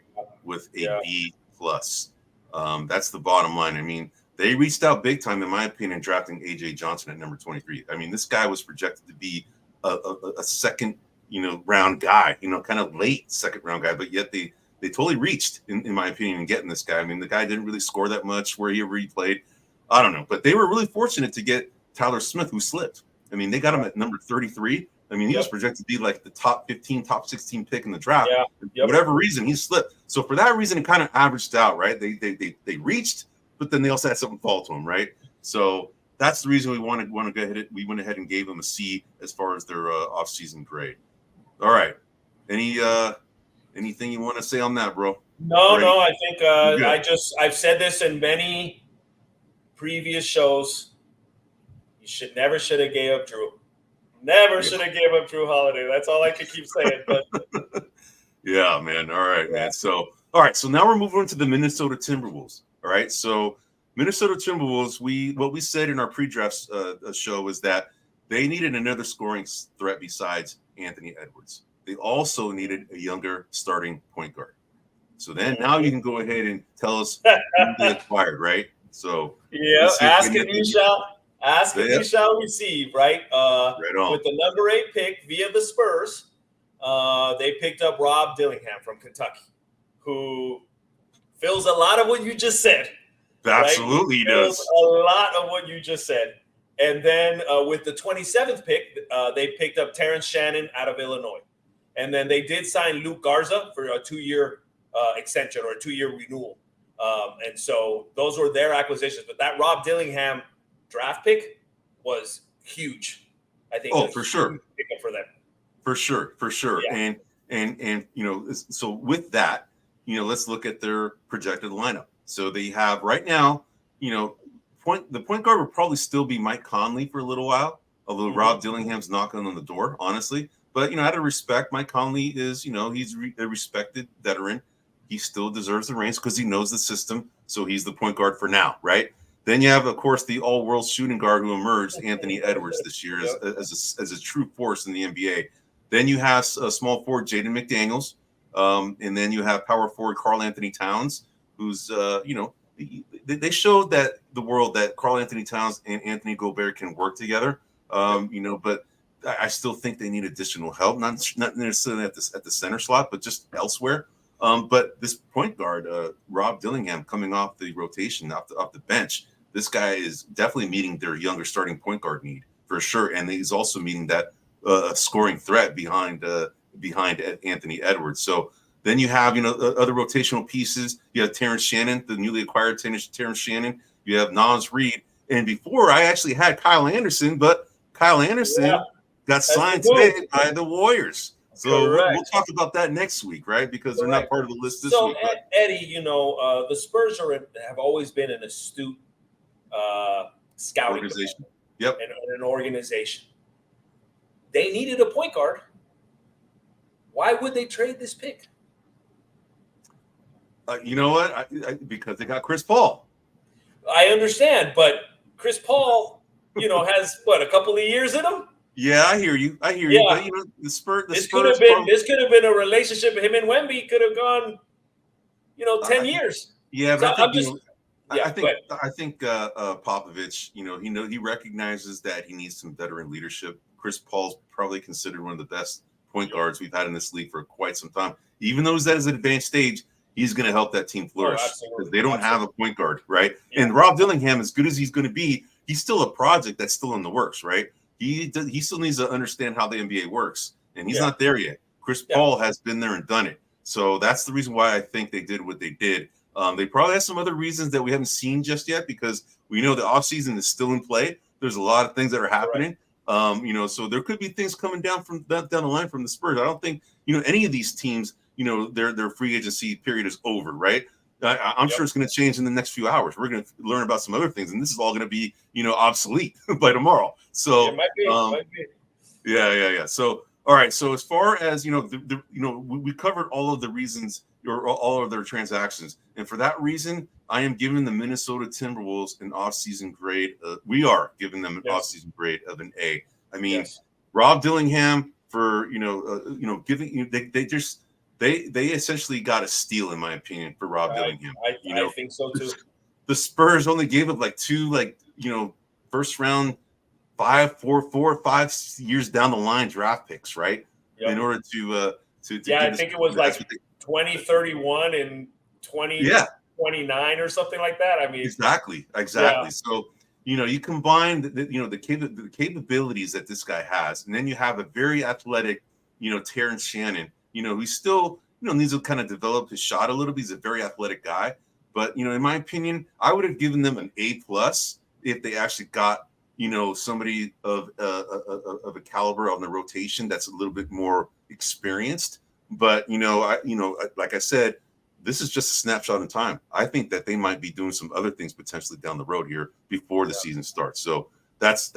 with a B+. That's the bottom line. I mean, they reached out big time, in my opinion, drafting A.J. Johnson at number 23. I mean, this guy was projected to be a second round guy, kind of late second round guy, but yet they totally reached, in my opinion, in getting this guy. I mean, the guy didn't really score that much where he played. I don't know, but they were really fortunate to get Tyler Smith, who slipped. I mean, they got him at number 33. I mean, he was projected to be like the top 15, top 16 pick in the draft. For whatever reason, he slipped. So for that reason, it kind of averaged out, right? They reached, but then they also had something fall to them, right? So that's the reason we want to go ahead. We went ahead and gave them a C as far as their offseason grade. All right. Anything you want to say on that, bro? No. I think I've said this in many previous shows. You should have gave up Drew. Never should have gave up Drew Holiday. That's all I could keep saying. But yeah, man. All right, man. So So now we're moving on to the Minnesota Timberwolves. All right. So Minnesota Timberwolves. What we said in our pre-draft show was that they needed another scoring threat besides Anthony Edwards. They also needed a younger starting point guard. So then now you can go ahead and tell us who they acquired, right? So ask and you shall receive, right? Right on. With the number 8 pick via the Spurs, they picked up Rob Dillingham from Kentucky, who fills a lot of what you just said. Absolutely, he does a lot of what you just said. And then with the 27th pick, they picked up Terrence Shannon out of Illinois. And then they did sign Luke Garza for a 2-year extension or a 2-year renewal. And so those were their acquisitions. But that Rob Dillingham draft pick was huge. I think. Oh, for sure. Pickup for them. For sure. Yeah. And so with that, let's look at their projected lineup. So they have right now, the point guard will probably still be Mike Conley for a little while, although Rob Dillingham's knocking on the door, honestly. But, out of respect, Mike Conley is, he's a respected veteran. He still deserves the reins because he knows the system. So he's the point guard for now, right? Then you have, of course, the all-world shooting guard who emerged, Anthony Edwards, this year as a true force in the NBA. Then you have a small forward, Jaden McDaniels. And then you have power forward Karl Anthony Towns, who's, they showed that the world that Karl Anthony Towns and Anthony Gobert can work together, but I still think they need additional help, not necessarily at the center slot, but just elsewhere. But this point guard, Rob Dillingham, coming off the rotation, off the bench, this guy is definitely meeting their younger starting point guard need for sure, and he's also meeting that scoring threat behind Anthony Edwards. So then you have other rotational pieces. You have Terrence Shannon, the newly acquired Terrence Shannon. You have Naz Reid, and before I actually had Kyle Anderson, but Kyle Anderson got signed today by the Warriors. So we'll talk about that next week, right? Because they're not part of the list this week. So, Eddie, the Spurs have always been an astute scouting organization. And an organization. They needed a point guard. Why would they trade this pick? You know what? Because they got Chris Paul. I understand, but Chris Paul, has a couple of years in him. Yeah, I hear you. But the Spurs. This could have been a relationship. Him and Wemby could have gone, 10 years. Yeah, but so I think Popovich, he recognizes that he needs some veteran leadership. Chris Paul's probably considered one of the best point guards we've had in this league for quite some time. Even though he's at his advanced stage, he's going to help that team flourish because they don't have a point guard, right? Yeah. And Rob Dillingham, as good as he's going to be, he's still a project that's still in the works, right? He still needs to understand how the NBA works, and he's not there yet. Chris Paul has been there and done it. So that's the reason why I think they did what they did. They probably have some other reasons that we haven't seen just yet because we know the offseason is still in play. There's a lot of things that are happening. So there could be things coming down the line from the Spurs. I don't think, any of these teams, their free agency period is over, right? I'm sure it's going to change in the next few hours. We're going to learn about some other things, and this is all going to be, obsolete by tomorrow. So it might be. Yeah. So, all right. So as far as, we covered all of the reasons or all of their transactions. And for that reason, I am giving the Minnesota Timberwolves an offseason grade. We are giving them an offseason grade of an A. I mean, Rob Dillingham for, giving they essentially got a steal, in my opinion, for Rob Dillingham. I think so too. The Spurs only gave up two, first round 4 or 5 years down the line draft picks, right? Yep. In order to I think it was 2031 and 2029 or something like that. I mean, exactly. Yeah. So you combine the capabilities that this guy has, and then you have a very athletic, Terrence Shannon. He still, needs to kind of develop his shot a little bit. He's a very athletic guy, but in my opinion, I would have given them an A+ if they actually got somebody of a caliber on the rotation that's a little bit more experienced. But like I said, this is just a snapshot in time. I think that they might be doing some other things potentially down the road here before the season starts. So that's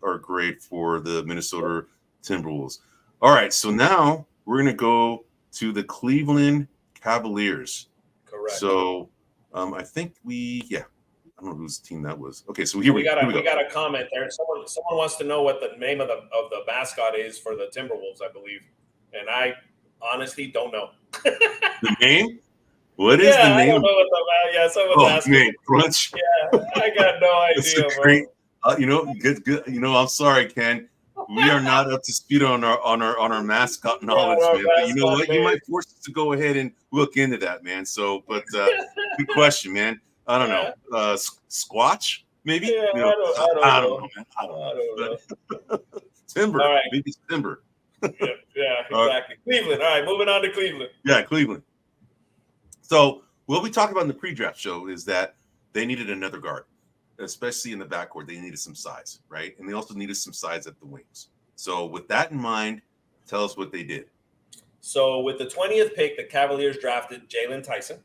our grade for the Minnesota Timberwolves. All right, so now we're gonna go to the Cleveland Cavaliers. Correct. So I think I don't know whose team that was. Okay, so here we go. We got a comment there. Someone wants to know what the name of the mascot is for the Timberwolves, I believe, and I honestly don't know. The name? What is the name? I don't know what someone's asking. Name I got no idea. It's a great. Good. I'm sorry, Ken. we are not up to speed on our mascot knowledge, man. But you know what? You might force us to go ahead and look into that, man. So, but good question, man. I don't know. Squatch, maybe? Yeah, I don't know, man. I don't know. Timber. All right. Maybe it's Timber. Yeah, exactly. Cleveland. All right, moving on to Cleveland. Yeah, Cleveland. So what we talked about in the pre-draft show is that they needed another guard, especially in the backcourt. They needed some size, right? And they also needed some size at the wings. So with that in mind, tell us what they did. So with the 20th pick, the Cavaliers drafted Jalen Tyson.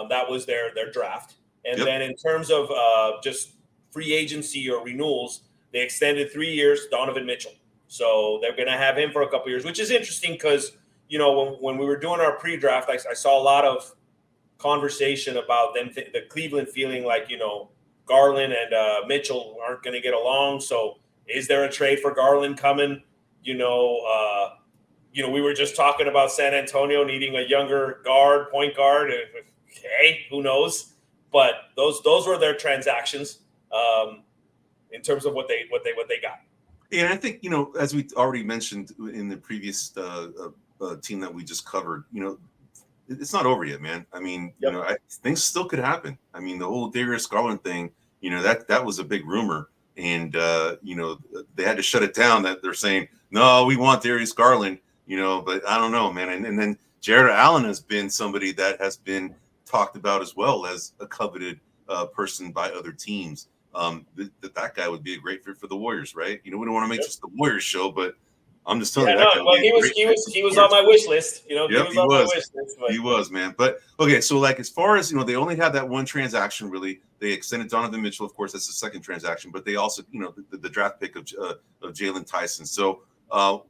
That was their draft. And then in terms of just free agency or renewals, they extended 3 years, Donovan Mitchell. So they're going to have him for a couple years, which is interesting because, when we were doing our pre-draft, I saw a lot of conversation about them, the Cleveland feeling like, Garland and Mitchell aren't going to get along. So is there a trade for Garland coming? We were just talking about San Antonio needing a younger point guard. Okay, who knows? But those were their transactions in terms of what they got. And I think, as we already mentioned in the previous team that we just covered, it's not over yet, man. I mean, things still could happen. I mean, the whole Darius Garland thing, that was a big rumor. And, they had to shut it down that they're saying, no, we want Darius Garland, but I don't know, man. And then Jared Allen has been somebody that has been talked about as well as a coveted person by other teams. That guy would be a great fit for the Warriors, right? We don't want to make just the Warriors show, but I'm just telling you. He was on my wish list. He was, man. But okay, so like as far as they only had that one transaction. Really, they extended Donovan Mitchell. Of course, that's the second transaction. But they also, the draft pick of Jalen Tyson. So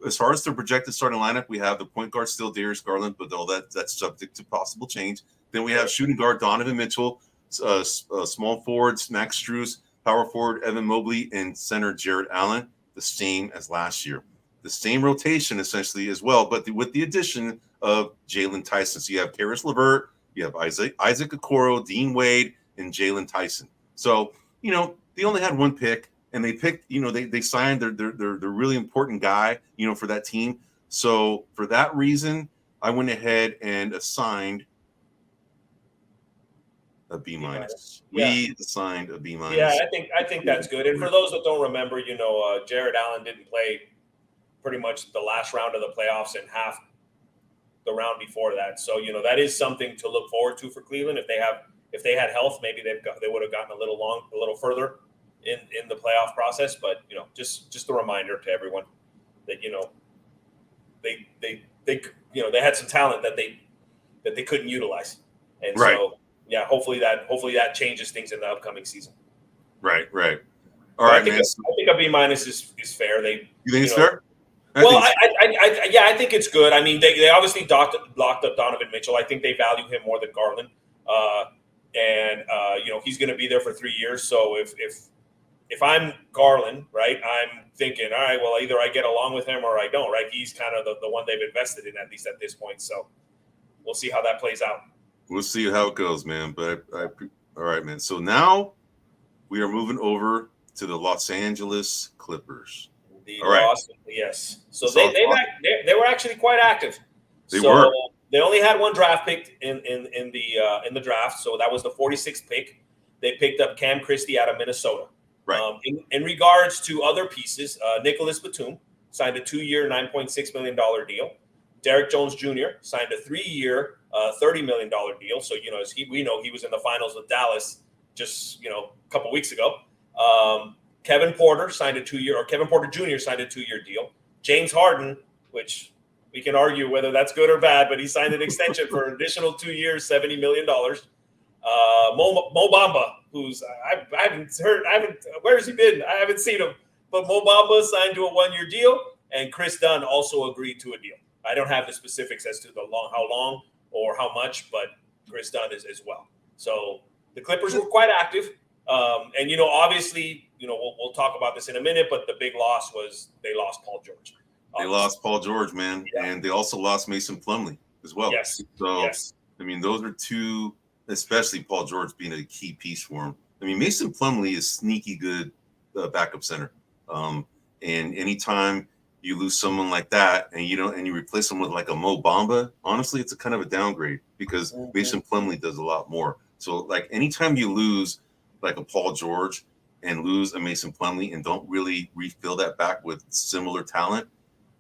as far as the projected starting lineup, we have the point guard still Darius Garland, but that's subject to possible change. Then we have shooting guard Donovan Mitchell, small forwards Max Strus, power forward Evan Mobley, and center Jared Allen. The same as last year. The same rotation essentially as well, but with the addition of Jalen Tyson. So you have Karis LeVert, you have Isaac Okoro, Dean Wade, and Jalen Tyson. So, they only had one pick, and they picked, they signed their really important guy, for that team. So for that reason, I went ahead and assigned a B minus. We assigned a B minus. Yeah, I think that's good. And for those that don't remember, Jared Allen didn't play pretty much the last round of the playoffs and half the round before that. So, that is something to look forward to for Cleveland. If they had health, maybe they would have gotten a little further in the playoff process. But, just a reminder to everyone that, they had some talent that they couldn't utilize. And so, yeah, hopefully that changes things in the upcoming season. Right. All right, man. I think a B minus is fair. You think it's fair? I think it's good. I mean, they obviously locked up Donovan Mitchell. I think they value him more than Garland, and he's going to be there for 3 years. So if I'm Garland, right, I'm thinking, all right, well, either I get along with him or I don't, right? He's kind of the one they've invested in, at least at this point. So we'll see how that plays out. We'll see how it goes, man. But all right, man. So now we are moving over to the Los Angeles Clippers. Yes. So they were actually quite active. They only had one draft pick in the draft. So that was the 46th pick. They picked up Cam Christie out of Minnesota. Right. In regards to other pieces, Nicholas Batum signed a 2-year, $9.6 million deal. Derek Jones Jr. signed a 3-year, $30 million deal. So, as we know, he was in the finals with Dallas just, a couple weeks ago. Kevin Porter Jr. signed a 2-year deal. James Harden, which we can argue whether that's good or bad, but he signed an extension for an additional 2 years, $70 million. Mo Bamba, who's I haven't heard, where's he been? I haven't seen him. But Mo Bamba signed to a 1-year deal, and Chris Dunn also agreed to a deal. I don't have the specifics as to how long or how much, but Chris Dunn is as well. So the Clippers were quite active. And, obviously, we'll talk about this in a minute, but the big loss was they lost Paul George. They lost Paul George, man. Yeah. And they also lost Mason Plumlee as well. Yes. So, I mean, those are two, especially Paul George being a key piece for him. I mean, Mason Plumlee is sneaky good backup center. And anytime you lose someone like that, and you replace them with like a Mo Bamba, honestly, it's a kind of a downgrade because Mason Plumlee does a lot more. So like anytime you lose like a Paul George and lose a Mason Plumlee and don't really refill that back with similar talent,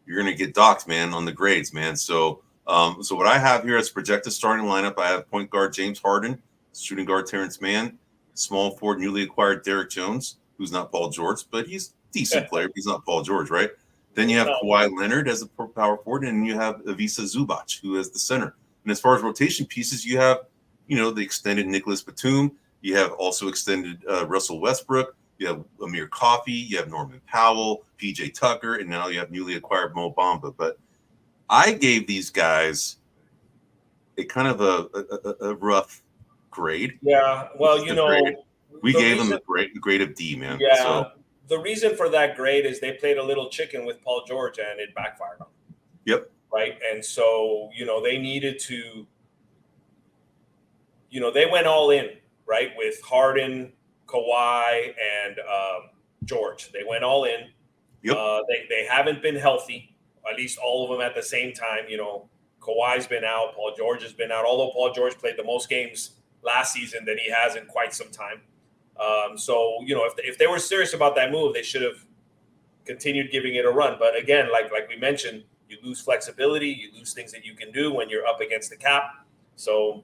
you're gonna get docked, man, on the grades, man. So so what I have here as projected starting lineup, I have point guard James Harden, shooting guard Terrence Mann, small forward newly acquired Derrick Jones, who's not Paul George, but he's a decent player. He's not Paul George, right? Then you have Kawhi Leonard as a power forward, and you have Ivica Zubac, who is the center. And as far as rotation pieces, you have, the extended Nicholas Batum. You have also extended Russell Westbrook. You have Amir Coffey. You have Norman Powell, PJ Tucker, and now you have newly acquired Mo Bamba. But I gave these guys a kind of a rough grade. Yeah, well, we gave them a grade of D, man. Yeah. So, the reason for that grade is they played a little chicken with Paul George and it backfired on them. Yep. Right. And so, they needed to, they went all in, right, with Harden, Kawhi, and George. They went all in. Yep. They haven't been healthy, at least all of them at the same time. Kawhi's been out. Paul George has been out, although Paul George played the most games last season than he has in quite some time. So, if they were serious about that move, they should have continued giving it a run. But again, like we mentioned, you lose flexibility, you lose things that you can do when you're up against the cap. So,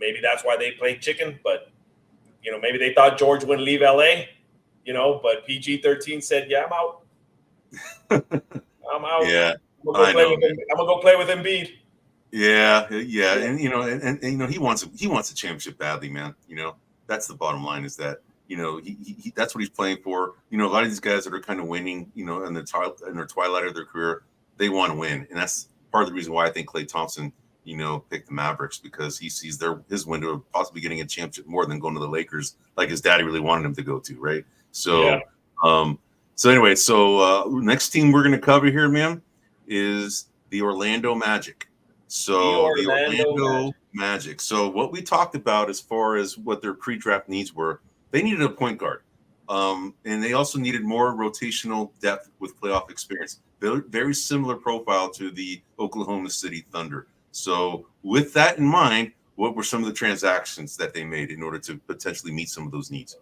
maybe that's why they played chicken. But, maybe they thought George wouldn't leave LA, but PG-13 said, yeah, I'm out. I'm out. Yeah. I'm going to go play with Embiid. Yeah. And he wants a championship badly, man. That's the bottom line, is that he that's what he's playing for. A lot of these guys that are kind of winning, in their twilight of their career, they want to win, and that's part of the reason why I think Klay Thompson, picked the Mavericks, because he sees his window of possibly getting a championship more than going to the Lakers, like his daddy really wanted him to go to, right? So, anyway, next team we're going to cover here, man, is the Orlando Magic. So the Orlando Magic. So what we talked about as far as what their pre-draft needs were, they needed a point guard. And they also needed more rotational depth with playoff experience. Very similar profile to the Oklahoma City Thunder. So with that in mind, what were some of the transactions that they made in order to potentially meet some of those needs?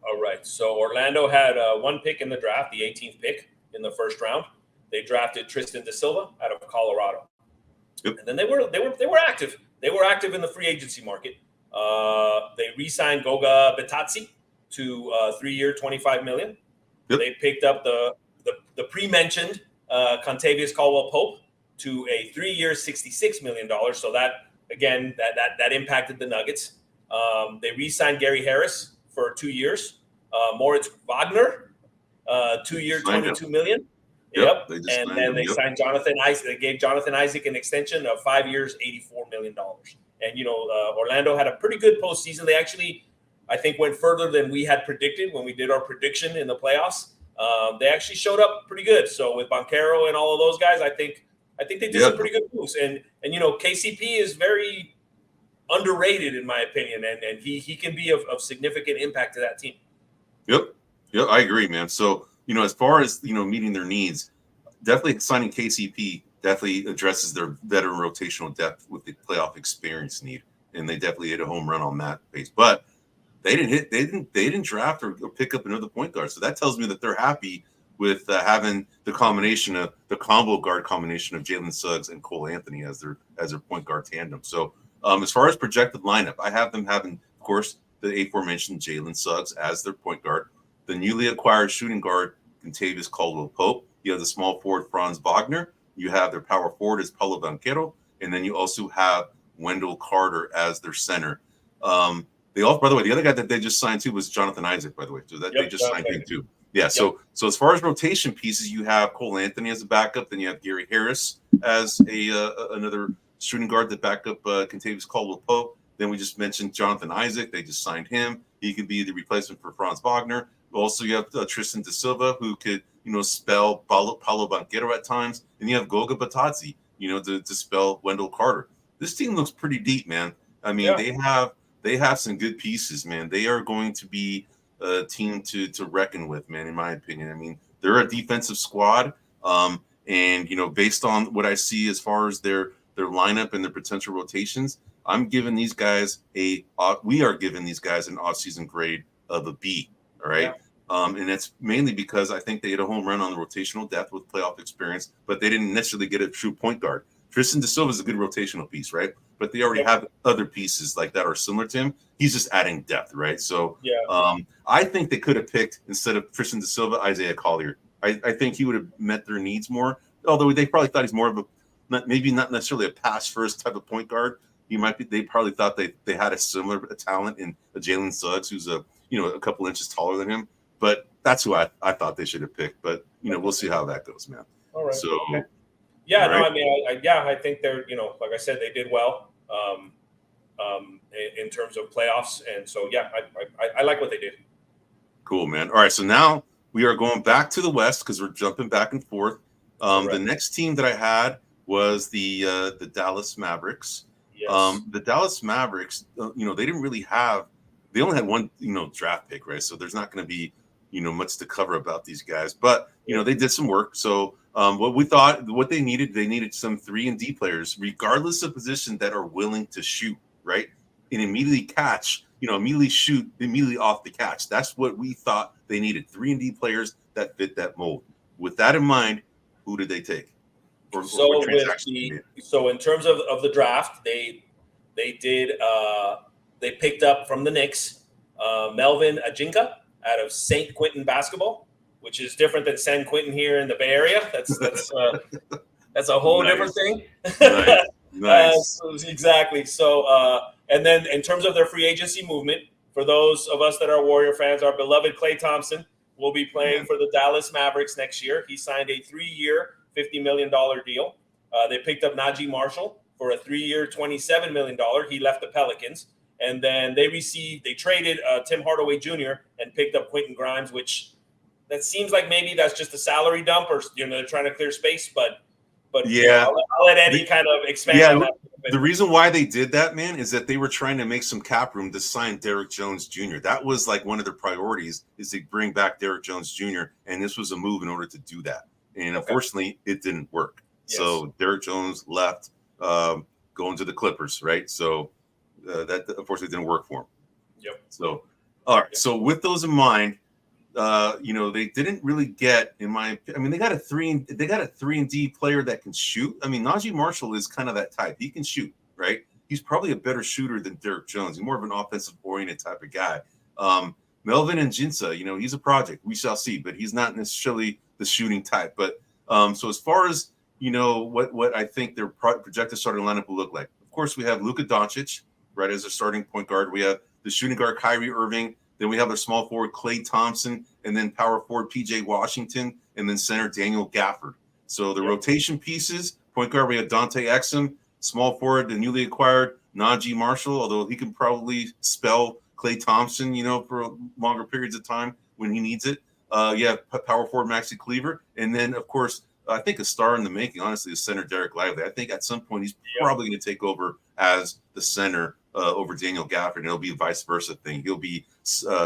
All right. So Orlando had one pick in the draft, the 18th pick in the first round. They drafted Tristan da Silva out of Colorado. Yep. And then they were active. They were active in the free agency market. They re-signed Goga Bitadze to 3-year, $25 million. Yep. They picked up the pre-mentioned Contavious Caldwell-Pope to a 3-year, $66 million. So that again, that impacted the Nuggets. They re-signed Gary Harris for 2 years. Moritz Wagner, 2-year, $22 million. Yep. And then they signed Jonathan Isaac. They gave Jonathan Isaac an extension of 5 years, $84 million. And, Orlando had a pretty good postseason. They actually, I think, went further than we had predicted when we did our prediction in the playoffs. They actually showed up pretty good. So with Banchero and all of those guys, I think they did some pretty good moves. And KCP is very underrated in my opinion, and he can be of significant impact to that team. Yep, I agree, man. So as far as meeting their needs, definitely signing KCP definitely addresses their veteran rotational depth with the playoff experience need, and they definitely hit a home run on that base. But they didn't draft or pick up another point guard, so that tells me that they're happy with having the combo guard combination of Jalen Suggs and Cole Anthony as their point guard tandem. So as far as projected lineup, I have them having, of course, the aforementioned Jalen Suggs as their point guard, the newly acquired shooting guard Contavious Caldwell-Pope. You have the small forward Franz Wagner. You have their power forward is Paulo Banchero, and then you also have Wendell Carter as their center. They all, by the way, the other guy that they just signed to was Jonathan Isaac, by the way. So they just signed him too. Yeah. Yep. So as far as rotation pieces, you have Cole Anthony as a backup. Then you have Gary Harris as another shooting guard to back up Contavious Caldwell-Pope. Then we just mentioned Jonathan Isaac. They just signed him. He could be the replacement for Franz Wagner. Also, you have Tristan da Silva, who could, spell Paulo Banchero at times. And you have Goga Bitadze, to spell Wendell Carter. This team looks pretty deep, man. I mean, they have some good pieces, man. They are going to be team to reckon with, man. In my opinion, I mean, they're a defensive squad, and based on what I see as far as their lineup and their potential rotations, I'm giving these guys we are giving these guys an off-season grade of a B. All right. Yeah. And that's mainly because I think they hit a home run on the rotational depth with playoff experience, but they didn't necessarily get a true point guard. Tristan Da Silva is a good rotational piece, right? But they already have other pieces like that are similar to him. He's just adding depth, right? So I think they could have picked, instead of Tristan Da Silva, Isaiah Collier. I think he would have met their needs more, although they probably thought he's more of maybe not necessarily a pass first type of point guard. They probably thought they had a similar talent in a Jalen Suggs, who's a couple inches taller than him. But that's who I thought they should have picked. But we'll see how that goes, man. All right. So yeah, right. No, I mean, I think they're like I said, they did well in terms of playoffs, and so I like what they did. Cool, man. All right, so now we are going back to the West because we're jumping back and forth. The next team that I had was the Dallas Mavericks. Yes. The Dallas Mavericks, they didn't really have. They only had one, draft pick, right? So there's not going to be, much to cover about these guys. But they did some work. So what they needed some 3-and-D players, regardless of position, that are willing to shoot, right, and immediately catch. Immediately shoot, immediately off the catch. That's what we thought they needed. 3-and-D players that fit that mold. With that in mind, who did they take? So in terms of the draft, they picked up from the Knicks Melvin Ajinka out of St. Quentin basketball, which is different than San Quentin here in the Bay Area. That's a whole different thing. Nice. Exactly. So and then in terms of their free agency movement, for those of us that are Warrior fans, our beloved Klay Thompson will be playing for the Dallas Mavericks next year. He signed a 3-year, $50 million deal. They picked up Najee Marshall for a 3-year, $27 million. He left the Pelicans. And then they traded Tim Hardaway Jr. and picked up Quentin Grimes, which that seems like maybe that's just a salary dump, or they're trying to clear space. But I'll let Eddie kind of expand on that. The reason why they did that, man, is that they were trying to make some cap room to sign Derrick Jones Jr. That was like one of their priorities, is to bring back Derrick Jones Jr. And this was a move in order to do that. And unfortunately, it didn't work. Yes. So Derrick Jones left, going to the Clippers, right? So that unfortunately didn't work for him. Yep. So, all right. So with those in mind, they didn't really get, they got a 3-and-D player that can shoot. I mean, Najee Marshall is kind of that type. He can shoot, right? He's probably a better shooter than Derrick Jones. He's more of an offensive-oriented type of guy. Melvin Ajinka, he's a project. We shall see, but he's not necessarily the shooting type. But so as far as what I think their projected starting lineup will look like, of course we have Luka Doncic, right, as a starting point guard. We have the shooting guard Kyrie Irving. Then we have our small forward Klay Thompson, and then power forward PJ Washington, and then center Daniel Gafford. So the rotation pieces, point guard we have Dante Exum, small forward the newly acquired Najee Marshall, although he can probably spell Klay Thompson, for longer periods of time when he needs it. You have power forward Maxi Cleaver, and then of course I think a star in the making, honestly, is center Derek Lively. I think at some point he's probably going to take over as the center over Daniel Gafford, and it'll be a vice versa thing. He'll be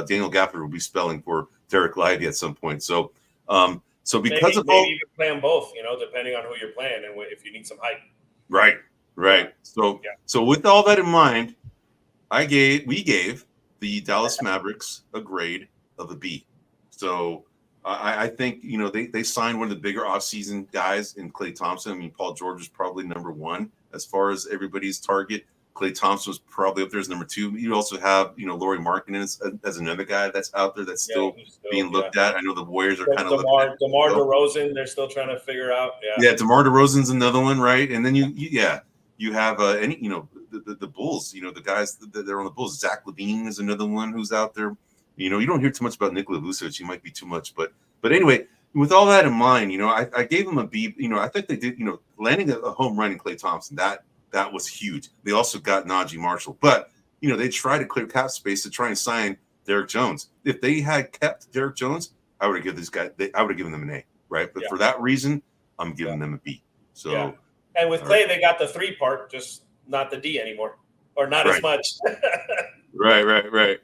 Daniel Gafford will be spelling for Derek Lively at some point. So, because maybe you can play them both, depending on who you're playing and if you need some height. Right. So with all that in mind, we gave the Dallas Mavericks a grade of a B. So I think they signed one of the bigger offseason guys in Klay Thompson. I mean, Paul George was probably number one as far as everybody's target. Klay Thompson was probably up there as number two. You also have, Lauri Markkanen as another guy that's out there that's still being looked at. I know the Warriors are kind of looking at DeMar DeRozan. They're still trying to figure out. Yeah, DeMar DeRozan's another one, right? And then you have the Bulls. The guys that are on the Bulls. Zach LaVine is another one who's out there. You don't hear too much about Nikola Vucevic. He might be too much, but anyway, with all that in mind, I gave him a B. I think they did. Landing a home run in Klay Thompson, that was huge. They also got Najee Marshall, but they tried to clear cap space to try and sign Derrick Jones. If they had kept Derrick Jones, I would have given them an A, right? But for that reason, I'm giving them a B. So, and with Klay, they got the 3 part, just not the D anymore, or not as much. Right.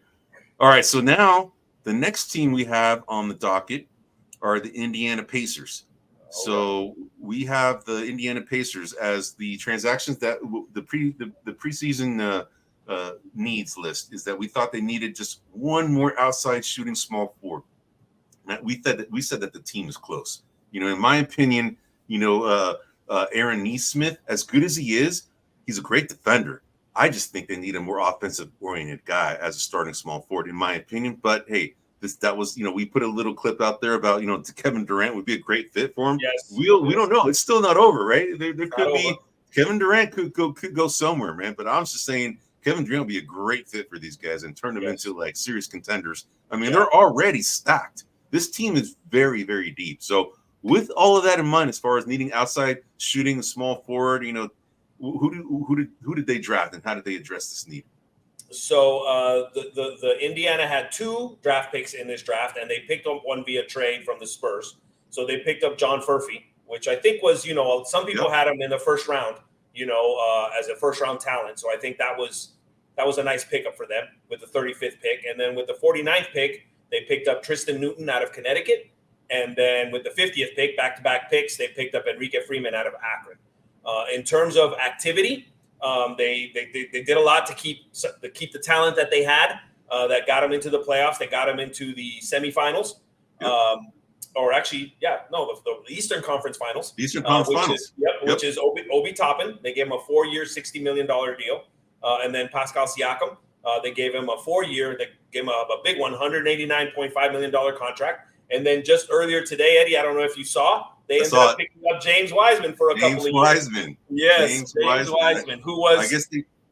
All right. So now The next team we have on the docket are the Indiana Pacers. So we have the Indiana Pacers as the transactions that the preseason needs list is that we thought they needed just one more outside shooting small forward. We said that the team is close. In my opinion, Aaron Nesmith, as good as he is, he's a great defender. I just think they need a more offensive oriented guy as a starting small forward, in my opinion. But hey, that was we put a little clip out there about Kevin Durant would be a great fit for him. Yes, we don't know. It's still not over, right? There could be over. Kevin Durant could go somewhere, man. But I'm just saying Kevin Durant would be a great fit for these guys and turn them into like serious contenders. I mean, they're already stacked. This team is very, very deep. So with all of that in mind, as far as needing outside shooting, small forward, who did they draft and how did they address this need? So the Indiana had 2 draft picks in this draft, and they picked up one via trade from the Spurs. So they picked up John Furphy, which I think was, some people had him in the first round, as a first round talent. So I think that was a nice pickup for them with the 35th pick. And then with the 49th pick, they picked up Tristan Newton out of Connecticut. And then with the 50th pick, back-to-back picks, they picked up Enrique Freeman out of Akron. In terms of activity, they did a lot to keep the talent that they had that got them into the playoffs. They got them into the semifinals, the Eastern Conference Finals. Eastern Conference Finals. Which is Obi Toppin. They gave him a 4-year, $60 million deal. And then Pascal Siakam, they gave him a 4-year. They gave him a big one, $189.5 million contract. And then just earlier today, Eddie, I don't know if you saw, they ended up picking up James Wiseman for a couple of years. Wiseman. Yes, James Wiseman, who was...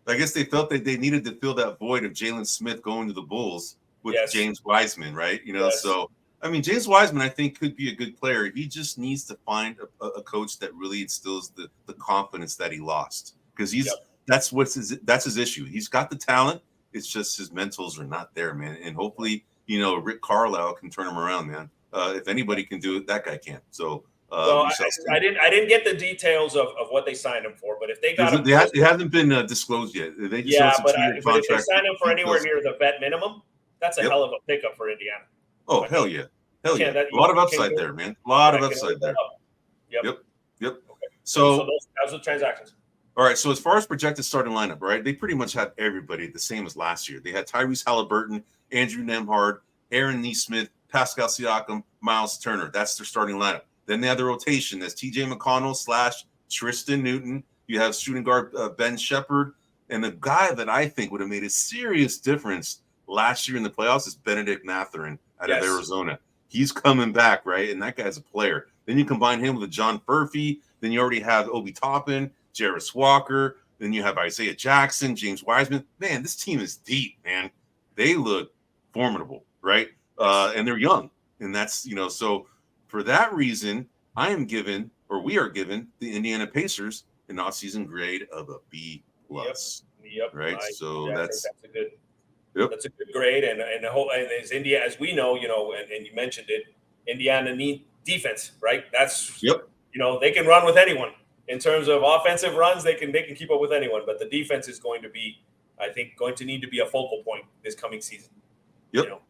I guess they felt that they needed to fill that void of Jalen Smith going to the Bulls with James Wiseman, right? So, I mean, James Wiseman, I think, could be a good player. He just needs to find a coach that really instills the confidence that he lost. Because that's his issue. He's got the talent. It's just his mentals are not there, man. And hopefully, Rick Carlisle can turn him around, man. If anybody can do it, that guy can. So, I didn't get the details of what they signed him for, but if they got him, it hasn't been disclosed yet. They just but if they signed him for anywhere near the vet minimum, that's a hell of a pickup for Indiana. Oh, hell yeah. A lot of upside there, man. A lot of upside there. Yep. Okay. So those are the transactions. All right. So as far as projected starting lineup, right, they pretty much have everybody the same as last year. They had Tyrese Halliburton, Andrew Nembhard, Aaron Nesmith, Pascal Siakam, Miles Turner. That's their starting lineup. Then they have the rotation. That's TJ McConnell / Tristan Newton. You have shooting guard Ben Shepherd. And the guy that I think would have made a serious difference last year in the playoffs is Benedict Mathurin out of Arizona. He's coming back, right? And that guy's a player. Then you combine him with a John Furphy. Then you already have Obi Toppin, Jarris Walker. Then you have Isaiah Jackson, James Wiseman. Man, this team is deep, man. They look formidable, right? And they're young. And that's, so for that reason, we are given the Indiana Pacers an offseason grade of a B+. Yep. Right. So that's a good. Yep. That's a good grade, and as India, as we know, and you mentioned it, Indiana need defense, right? That's they can run with anyone in terms of offensive runs. They can keep up with anyone, but the defense is going to be, I think, going to need to be a focal point this coming season. Yep,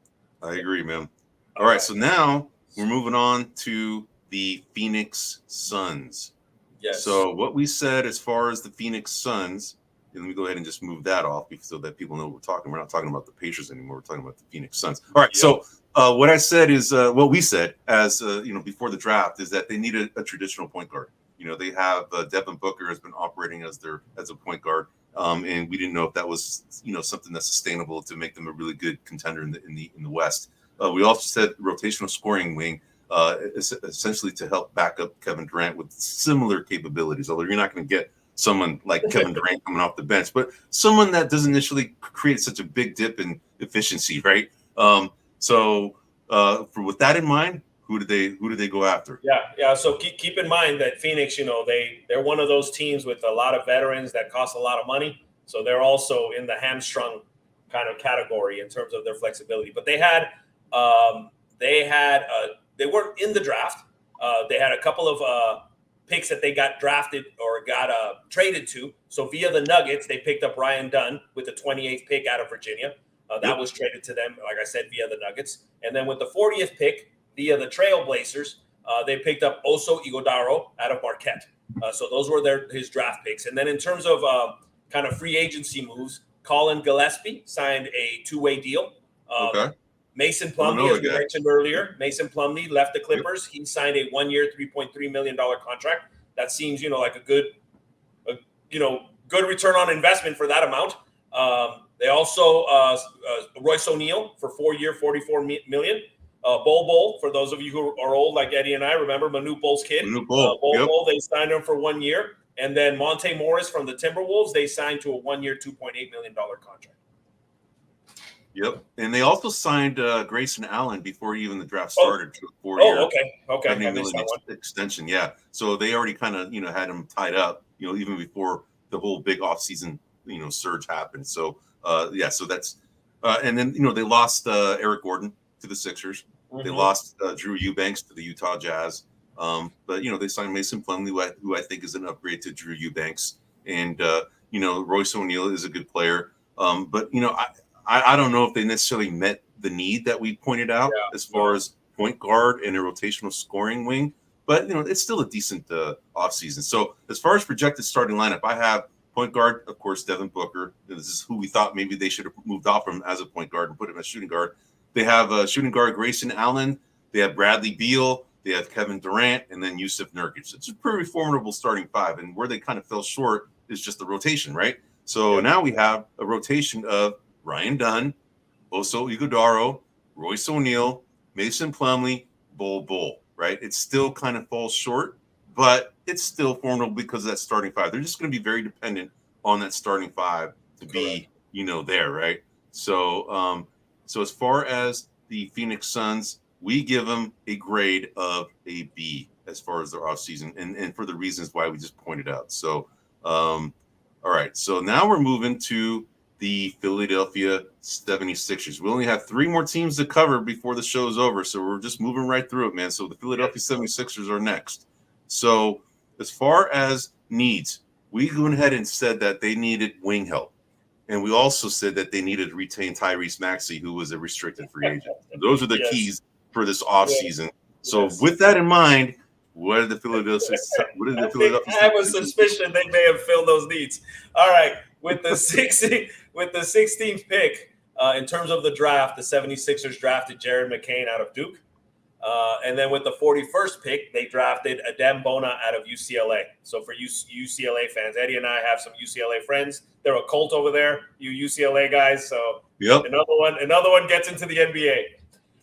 I agree, man. All right, so now we're moving on to the Phoenix Suns. Yes. So what we said as far as the Phoenix Suns. And let me go ahead and just move that off so that people know what we're talking. We're not talking about the Pacers anymore. We're talking about the Phoenix Suns. All right. So what I said is what we said as before the draft is that they need a traditional point guard. They have Devin Booker has been operating as a point guard, and we didn't know if that was something that's sustainable to make them a really good contender in the West. We also said rotational scoring wing, essentially to help back up Kevin Durant with similar capabilities. Although you're not going to get someone like Kevin Durant coming off the bench, but someone that doesn't initially create such a big dip in efficiency, right? With that in mind, who did they go after? Yeah. So keep in mind that Phoenix, they're one of those teams with a lot of veterans that cost a lot of money. So they're also in the hamstrung kind of category in terms of their flexibility. But they weren't in the draft. They had a couple of picks that they got drafted or got traded to. So via the Nuggets, they picked up Ryan Dunn with the 28th pick out of Virginia. That was traded to them, like I said, via the Nuggets. And then with the 40th pick, via the Trailblazers, they picked up Oso Ighodaro out of Marquette. So those were his draft picks. And then in terms of kind of free agency moves, Colin Gillespie signed a two-way deal. Okay. Mason Plumlee, as we mentioned earlier, Mason Plumlee left the Clippers. He signed a 1-year, $3.3 million contract. That seems, like a good return on investment for that amount. They also Royce O'Neal for 4-year, $44 million. Bol, for those of you who are old like Eddie and I, remember Manute Bol's kid. Bol, they signed him for 1 year. And then Monte Morris from the Timberwolves, they signed to a 1-year, $2.8 million contract. Yep. And they also signed Grayson Allen before even the draft started to a 4-year. Okay. $70 million extension. Yeah. So they already kind of, had him tied up, even before the whole big offseason, surge happened. So, so that's and then, they lost Eric Gordon to the Sixers. Mm-hmm. They lost Drew Eubanks to the Utah Jazz. But, they signed Mason Plumlee, who I think is an upgrade to Drew Eubanks. And, Royce O'Neal is a good player. But, I don't know if they necessarily met the need that we pointed out as far as point guard and a rotational scoring wing. But, it's still a decent offseason. So as far as projected starting lineup, I have point guard, of course, Devin Booker. This is who we thought maybe they should have moved off from as a point guard and put him as shooting guard. They have shooting guard Grayson Allen. They have Bradley Beal. They have Kevin Durant and then Yusuf Nurkic. It's a pretty formidable starting five. And where they kind of fell short is just the rotation, right? So now we have a rotation of Ryan Dunn, Oso Ighodaro, Royce O'Neal, Mason Plumlee, Bol, right? It still kind of falls short, but it's still formidable because of that starting five. They're just going to be very dependent on that starting five to be, there, right? So, so as far as the Phoenix Suns, we give them a grade of a B as far as their offseason and for the reasons why we just pointed out. So, all right. So now we're moving to the Philadelphia 76ers. We only have 3 more teams to cover before the show's over. So we're just moving right through it, man. So the Philadelphia 76ers are next. So as far as needs, we went ahead and said that they needed wing help. And we also said that they needed to retain Tyrese Maxey, who was a restricted free agent. Those are the keys for this offseason. So with that in mind, what did the Philadelphia? I have a suspicion they may have filled those needs. All right, with the 16th pick in terms of the draft, the 76ers drafted Jared McCain out of Duke. And then with the 41st pick, they drafted Adem Bona out of UCLA. So for UCLA fans, Eddie and I have some UCLA friends. They're a cult over there, you UCLA guys. So another one gets into the NBA.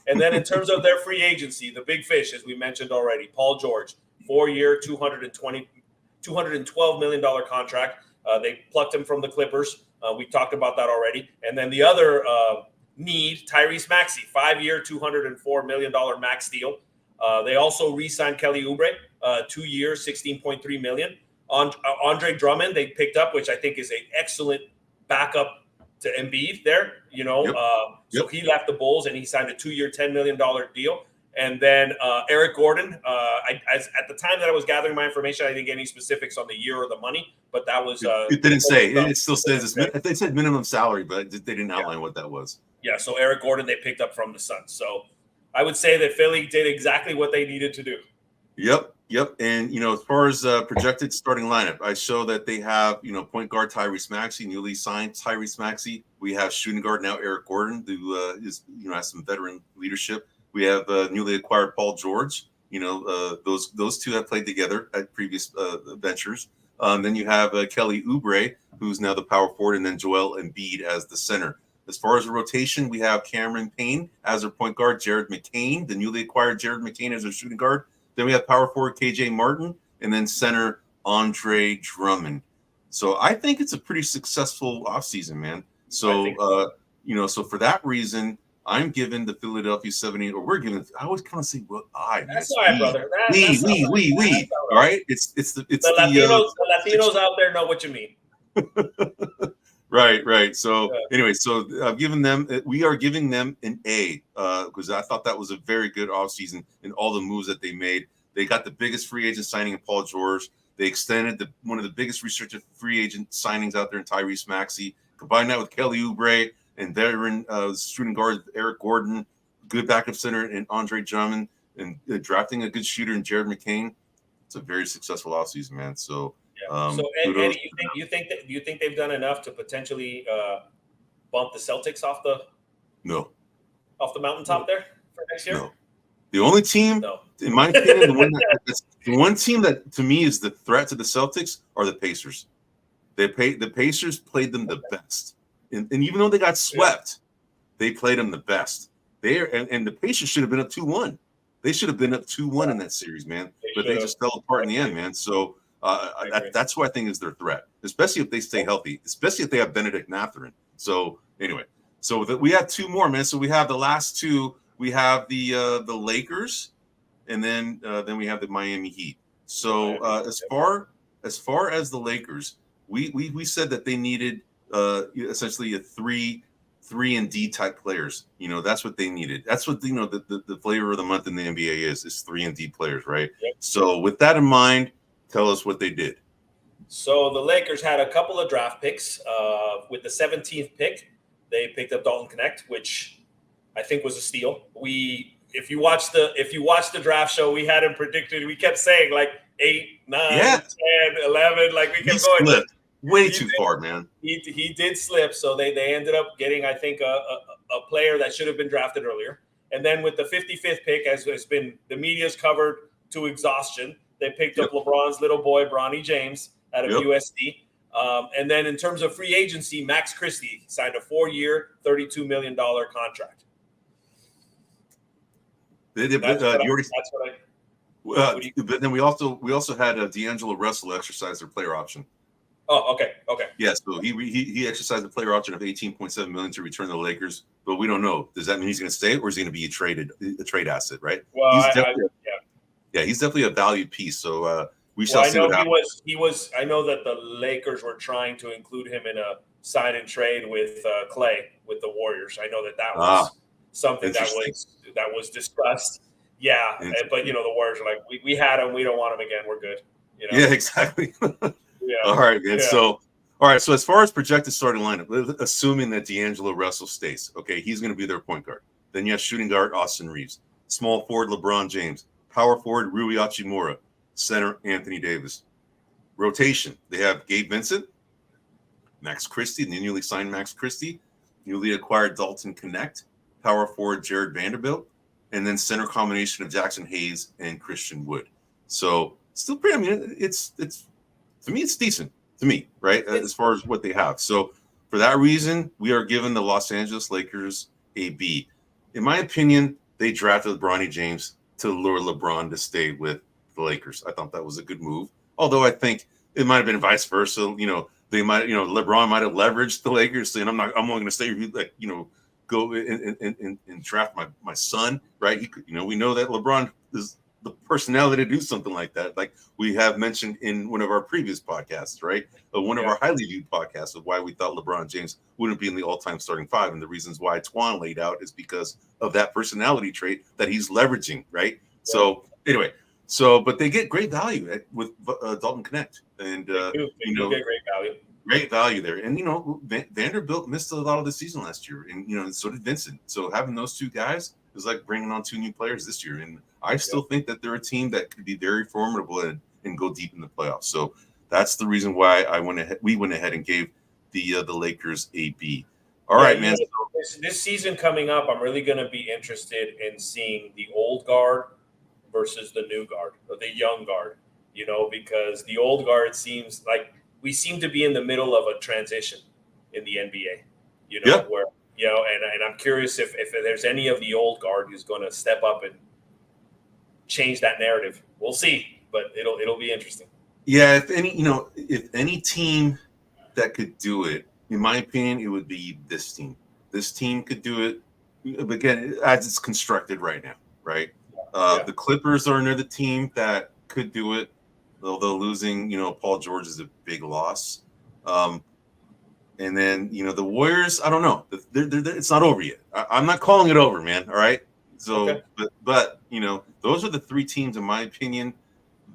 And then in terms of their free agency, the big fish, as we mentioned already, Paul George, 4-year, $212 million contract. They plucked him from the Clippers. We talked about that already. And then the other need, Tyrese Maxey, 5-year, $204 million max deal. They also re-signed Kelly Oubre, 2-year, $16.3 million. Andre Drummond, they picked up, which I think is an excellent backup to Embiid there, So he left the Bulls and he signed a 2-year, $10 million deal. And then Eric Gordon, at the time that I was gathering my information, I didn't get any specifics on the year or the money, but that was it didn't say. It still says they said minimum salary, but they didn't outline what that was. Yeah, so Eric Gordon they picked up from the Suns. So I would say that Philly did exactly what they needed to do. Yep. And, as far as projected starting lineup, I show that they have, point guard Tyrese Maxey, newly signed Tyrese Maxey. We have shooting guard now Eric Gordon, who is, has some veteran leadership. We have newly acquired Paul George. Those two have played together at previous ventures. Then you have Kelly Oubre, who's now the power forward, and then Joel Embiid as the center. As far as the rotation, we have Cameron Payne as our point guard, Jared McCain, the newly acquired Jared McCain as our shooting guard. Then we have power forward KJ Martin, and then center Andre Drummond. So I think it's a pretty successful offseason, man. So, so for that reason, I'm giving the Philadelphia 70, or we're giving. I always kind of say, "Well, that's all right, brother. We. All right, it's the Latinos out there know what you mean." Right. So anyway, so we are giving them an A because I thought that was a very good offseason in all the moves that they made. They got the biggest free agent signing in Paul George. They extended one of the biggest restricted free agent signings out there in Tyrese Maxey. Combine that with Kelly Oubre, and veteran shooting guard Eric Gordon, good backup center and Andre Drummond, and drafting a good shooter in Jared McCain. It's a very successful offseason, man. So, So Eddie, you think they've done enough to potentially bump the Celtics off the mountaintop there for next year? No. The only team, in my opinion, the one team that to me is the threat to the Celtics are the Pacers. The Pacers played them the best, and even though they got swept, they played them the best. And the Pacers should have been up 2-1. They should have been up 2-1 in that series, man. But they just fell apart in the end, man. So that's who I think is their threat, especially if they stay healthy, especially if they have Benedict Mathurin. So anyway, we have two more, man. So we have the last two. We have the Lakers, and then we have the Miami Heat. So as far as the Lakers, we said that they needed essentially a three and D type players. That's what they needed. That's what the flavor of the month in the NBA is 3 and D players, right? Yep. So with that in mind, tell us what they did. So the Lakers had a couple of draft picks. With the 17th pick, they picked up Dalton Knecht, which I think was a steal. If you watch the draft show, we had him predicted. We kept saying like 8, 9, 10, 11. Like we kept going. Slipped way too far, man. He did slip. So they ended up getting, I think, a player that should have been drafted earlier. And then with the 55th pick, as has been the media's covered to exhaustion, they picked up LeBron's little boy, Bronny James, out of USD. And then in terms of free agency, Max Christie signed a 4-year, $32 million contract. But then we also had D'Angelo Russell exercise their player option. Oh, okay. Yeah, so he exercised the player option of $18.7 million to return to the Lakers, but we don't know. Does that mean he's going to stay, or is he going to be a trade asset? Right? Well, he's definitely a valued piece. So we shall see what happens. I know that the Lakers were trying to include him in a sign and trade with Clay with the Warriors. I know that was something that was discussed. Yeah, but the Warriors are like, we had him, we don't want him again. We're good. Yeah, exactly. All right, man. Yeah. So as far as projected starting lineup, assuming that D'Angelo Russell stays, okay, he's going to be their point guard. Then you have shooting guard Austin Reeves, small forward LeBron James, power forward Rui Hachimura, center Anthony Davis. Rotation, they have Gabe Vincent, Max Christie, the newly signed Max Christie, newly acquired Dalton Knecht, power forward Jared Vanderbilt, and then center combination of Jackson Hayes and Christian Wood. So still pretty. I mean, it's to me, it's decent to me, right? As far as what they have. So for that reason, we are giving the Los Angeles Lakers a B. In my opinion, they drafted Bronny James to lure LeBron to stay with the Lakers. I thought that was a good move. Although I think it might have been vice versa. They might, LeBron might have leveraged the Lakers saying, I'm only going to stay, go and draft my son, right? He could, we know that LeBron is the personality to do something like that. Like we have mentioned in one of our previous podcasts, right? One of our highly viewed podcasts of why we thought LeBron James wouldn't be in the all-time starting 5. And the reasons why Twan laid out is because of that personality trait that he's leveraging, right? Yeah. So anyway, but they get great value with Dalton Knecht. And, they get great value. Great value there. And, Vanderbilt missed a lot of the season last year. And, so did Vincent. So having those two guys is like bringing on 2 new players this year. And I still think that they're a team that could be very formidable and go deep in the playoffs. So that's the reason why we went ahead and gave the Lakers a B. All right, man. This season coming up, I'm really going to be interested in seeing the old guard versus the new guard, or the young guard, because the old guard seems like we seem to be in the middle of a transition in the NBA, where, and I'm curious if there's any of the old guard who's going to step up and change that narrative. We'll see, but it'll be interesting. Yeah. If any team that could do it, in my opinion, it would be this team. This team could do it, but again, as it's constructed right now, right? The Clippers are another team that could do it, although losing, Paul George is a big loss. And then, the Warriors, I don't know. It's not over yet. I'm not calling it over, man. All right. So, but those are the 3 teams, in my opinion,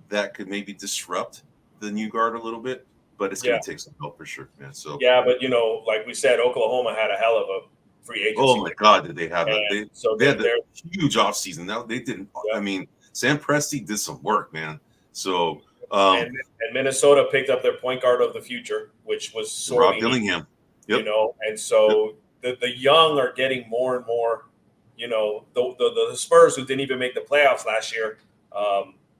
that could maybe disrupt the new guard a little bit. but it's going to take some help for sure, man. So yeah, but like we said, Oklahoma had a hell of a free agency. Oh my God, did they have it? They had a huge offseason. Now they didn't. Yeah. I mean, Sam Presti did some work, man. So and Minnesota picked up their point guard of the future, which was sorely Rob Dillingham. Yep. And so the young are getting more and more. The Spurs, who didn't even make the playoffs last year,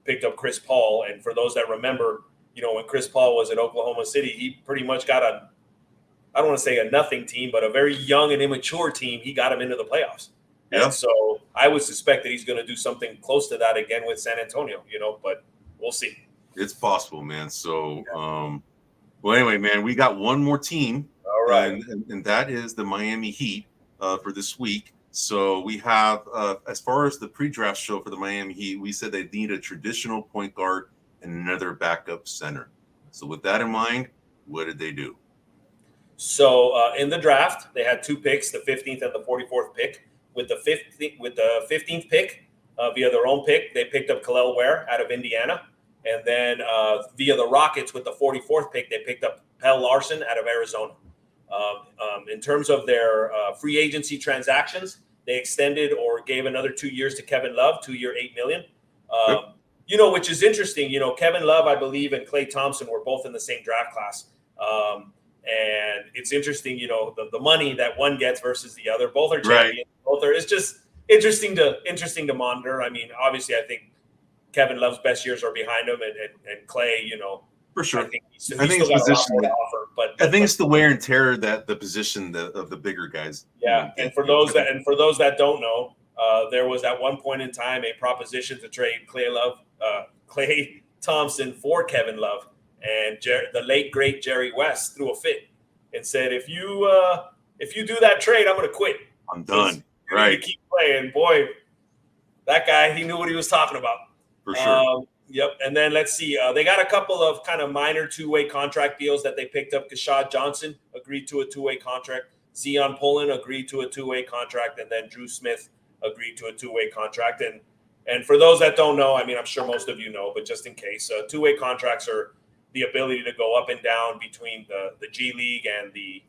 picked up Chris Paul. And for those that remember, when Chris Paul was at Oklahoma City, he pretty much got I don't want to say a nothing team, but a very young and immature team. He got him into the playoffs. Yeah. And so I would suspect that he's going to do something close to that again with San Antonio, but we'll see. It's possible, man. So, well, anyway, man, we got one more team. All right. And that is the Miami Heat for this week. So we have, as far as the pre-draft show for the Miami Heat, we said they need a traditional point guard and another backup center. So with that in mind, what did they do? So in the draft, they had 2 picks, the 15th and the 44th pick. With the 15th pick, via their own pick, they picked up Kel'el Ware out of Indiana. And then via the Rockets with the 44th pick, they picked up Pelle Larsson out of Arizona. In terms of their free agency transactions, they extended or gave another 2 years to Kevin Love, 2-year, $8 million. Which is interesting. Kevin Love, I believe, and Klay Thompson were both in the same draft class. And it's interesting, the money that one gets versus the other. Both are champions. Right. Both are. It's just interesting to monitor. I mean, obviously, I think Kevin Love's best years are behind him, and Klay, for sure. I think he's still got a lot more to offer. But I think it's the wear and tear that the position of the bigger guys. Yeah, and for those that don't know, there was at one point in time a proposition to trade Klay Thompson for Kevin Love. And the late great Jerry West threw a fit and said, "If you do that trade, I'm going to quit. I'm done." Right? Keep playing, boy. That guy, he knew what he was talking about. For sure. Yep. And then let's see. They got a couple of kind of minor 2-way contract deals that they picked up. Kashad Johnson agreed to a 2-way contract. Zion Pullen agreed to a 2-way contract, and then Drew Smith agreed to a 2-way contract. And for those that don't know, I mean, I'm sure most of you know, but just in case, 2-way contracts are the ability to go up and down between the G League and the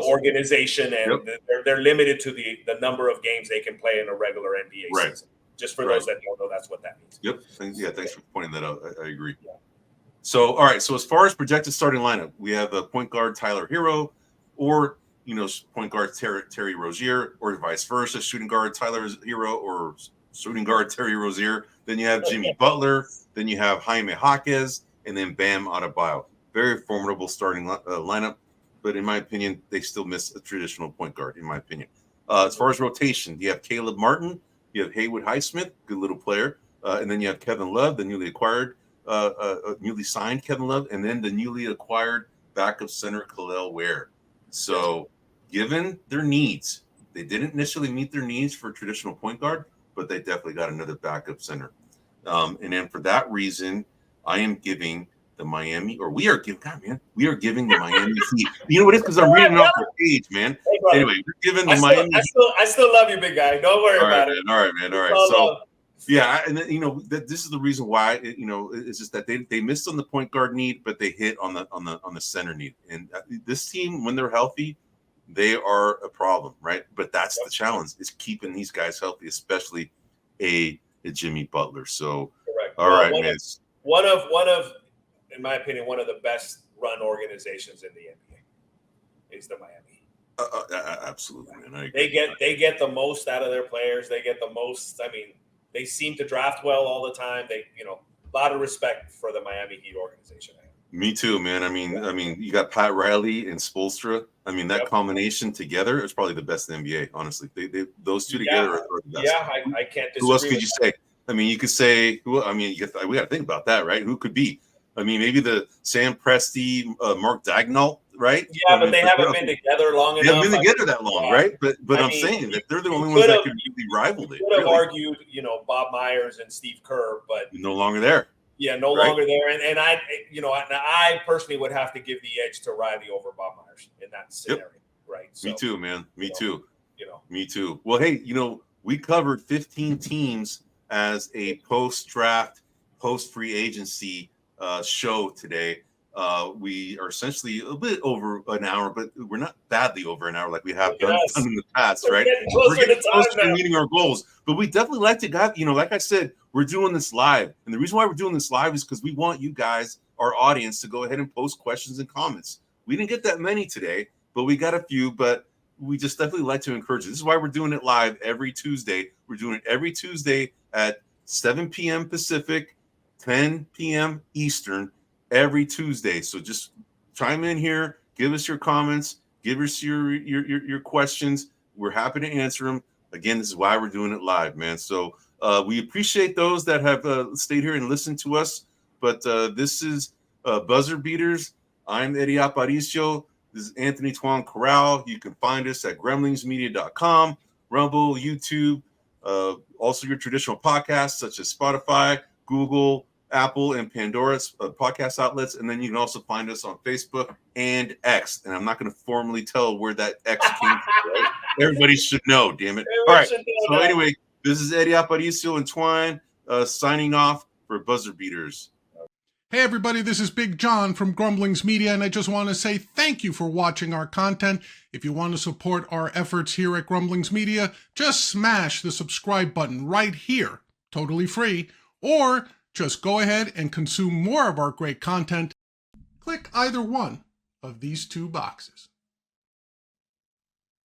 organization, and they're limited to the number of games they can play in a regular NBA season. Just for those that don't know, that's what that means. Yep. Thanks for pointing that out. I agree. Yeah. So, all right. So as far as projected starting lineup, we have a point guard Tyler Hero, or point guard Terry Rozier, or vice versa, shooting guard Tyler Hero or shooting guard Terry Rozier. Then you have Jimmy Butler. Then you have Jaime Jaquez, and then Bam Adebayo. Very formidable starting lineup, but in my opinion, they still miss a traditional point guard, in my opinion. As far as rotation, you have Caleb Martin, you have Haywood Highsmith, good little player, and then you have Kevin Love, the newly signed Kevin Love, and then the newly acquired backup center Kel'el Ware. So given their needs, they didn't initially meet their needs for a traditional point guard, but they definitely got another backup center. And then for that reason, I am giving the Miami, or we are giving the Miami Heat. You know what it is? Because I'm reading off the page, man. Hey, anyway, we're giving the Miami. I still love you, big guy. Don't worry about it. All right, man. All right. So, yeah, and then, this is the reason why. It's just that they missed on the point guard need, but they hit on the center need. And this team, when they're healthy, they are a problem, right? But that's the challenge: is keeping these guys healthy, especially a Jimmy Butler. So, correct. All right, man. One of, in my opinion, one of the best run organizations in the NBA is the Miami. Absolutely, man. I agree. They get the most out of their players. They get the most. I mean, they seem to draft well all the time. They, a lot of respect for the Miami Heat organization. Me too, man. I mean, you got Pat Riley and Spoelstra. I mean, that combination together is probably the best in the NBA. Honestly, those two together are the best. Yeah, I can't disagree. Who else could you say? I mean, you could say who? I mean, we got to think about that, right? Who could be? I mean, maybe the Sam Presti, Mark Daigneault, right? Yeah, but they haven't been together long enough. They haven't been together that long, right? But I'm saying that they're the only ones that could really rival it. Could have argued, Bob Myers and Steve Kerr, but no longer there. Yeah, no longer there. And I personally would have to give the edge to Riley over Bob Myers in that scenario, right? So, me too, man. Me too. Me too. Well, hey, we covered 15 teams as a post-draft, post-free agency show today. We are essentially a bit over an hour, but we're not badly over an hour like we have done in the past, right? We're getting closer to meeting our goals, but we definitely like to get, like I said, we're doing this live. And the reason why we're doing this live is because we want you guys, our audience, to go ahead and post questions and comments. We didn't get that many today, but we got a few, but we just definitely like to encourage you. This is why we're doing it live every Tuesday. We're doing it every Tuesday at 7 p.m. Pacific, 10 p.m. Eastern, every Tuesday. So just chime in here, give us your comments, give us your questions. We're happy to answer them. Again, this is why we're doing it live, man. So we appreciate those that have stayed here and listened to us. But this is Buzzer Beaters. I'm Eddie Aparicio. This is Anthony Twan Corral. You can find us at grumblingsmedia.com, Rumble, YouTube, also your traditional podcasts such as Spotify, Google, Apple, and Pandora's podcast outlets. And then you can also find us on Facebook and X. And I'm not going to formally tell where that X came from. Right? Everybody should know, damn it. All right. So anyway, this is Eddie Aparicio and Twine signing off for Buzzer Beaters. Hey everybody, this is Big John from Grumblings Media, and I just want to say thank you for watching our content. If you want to support our efforts here at Grumblings Media, just smash the subscribe button right here, totally free, or just go ahead and consume more of our great content. Click either one of these two boxes.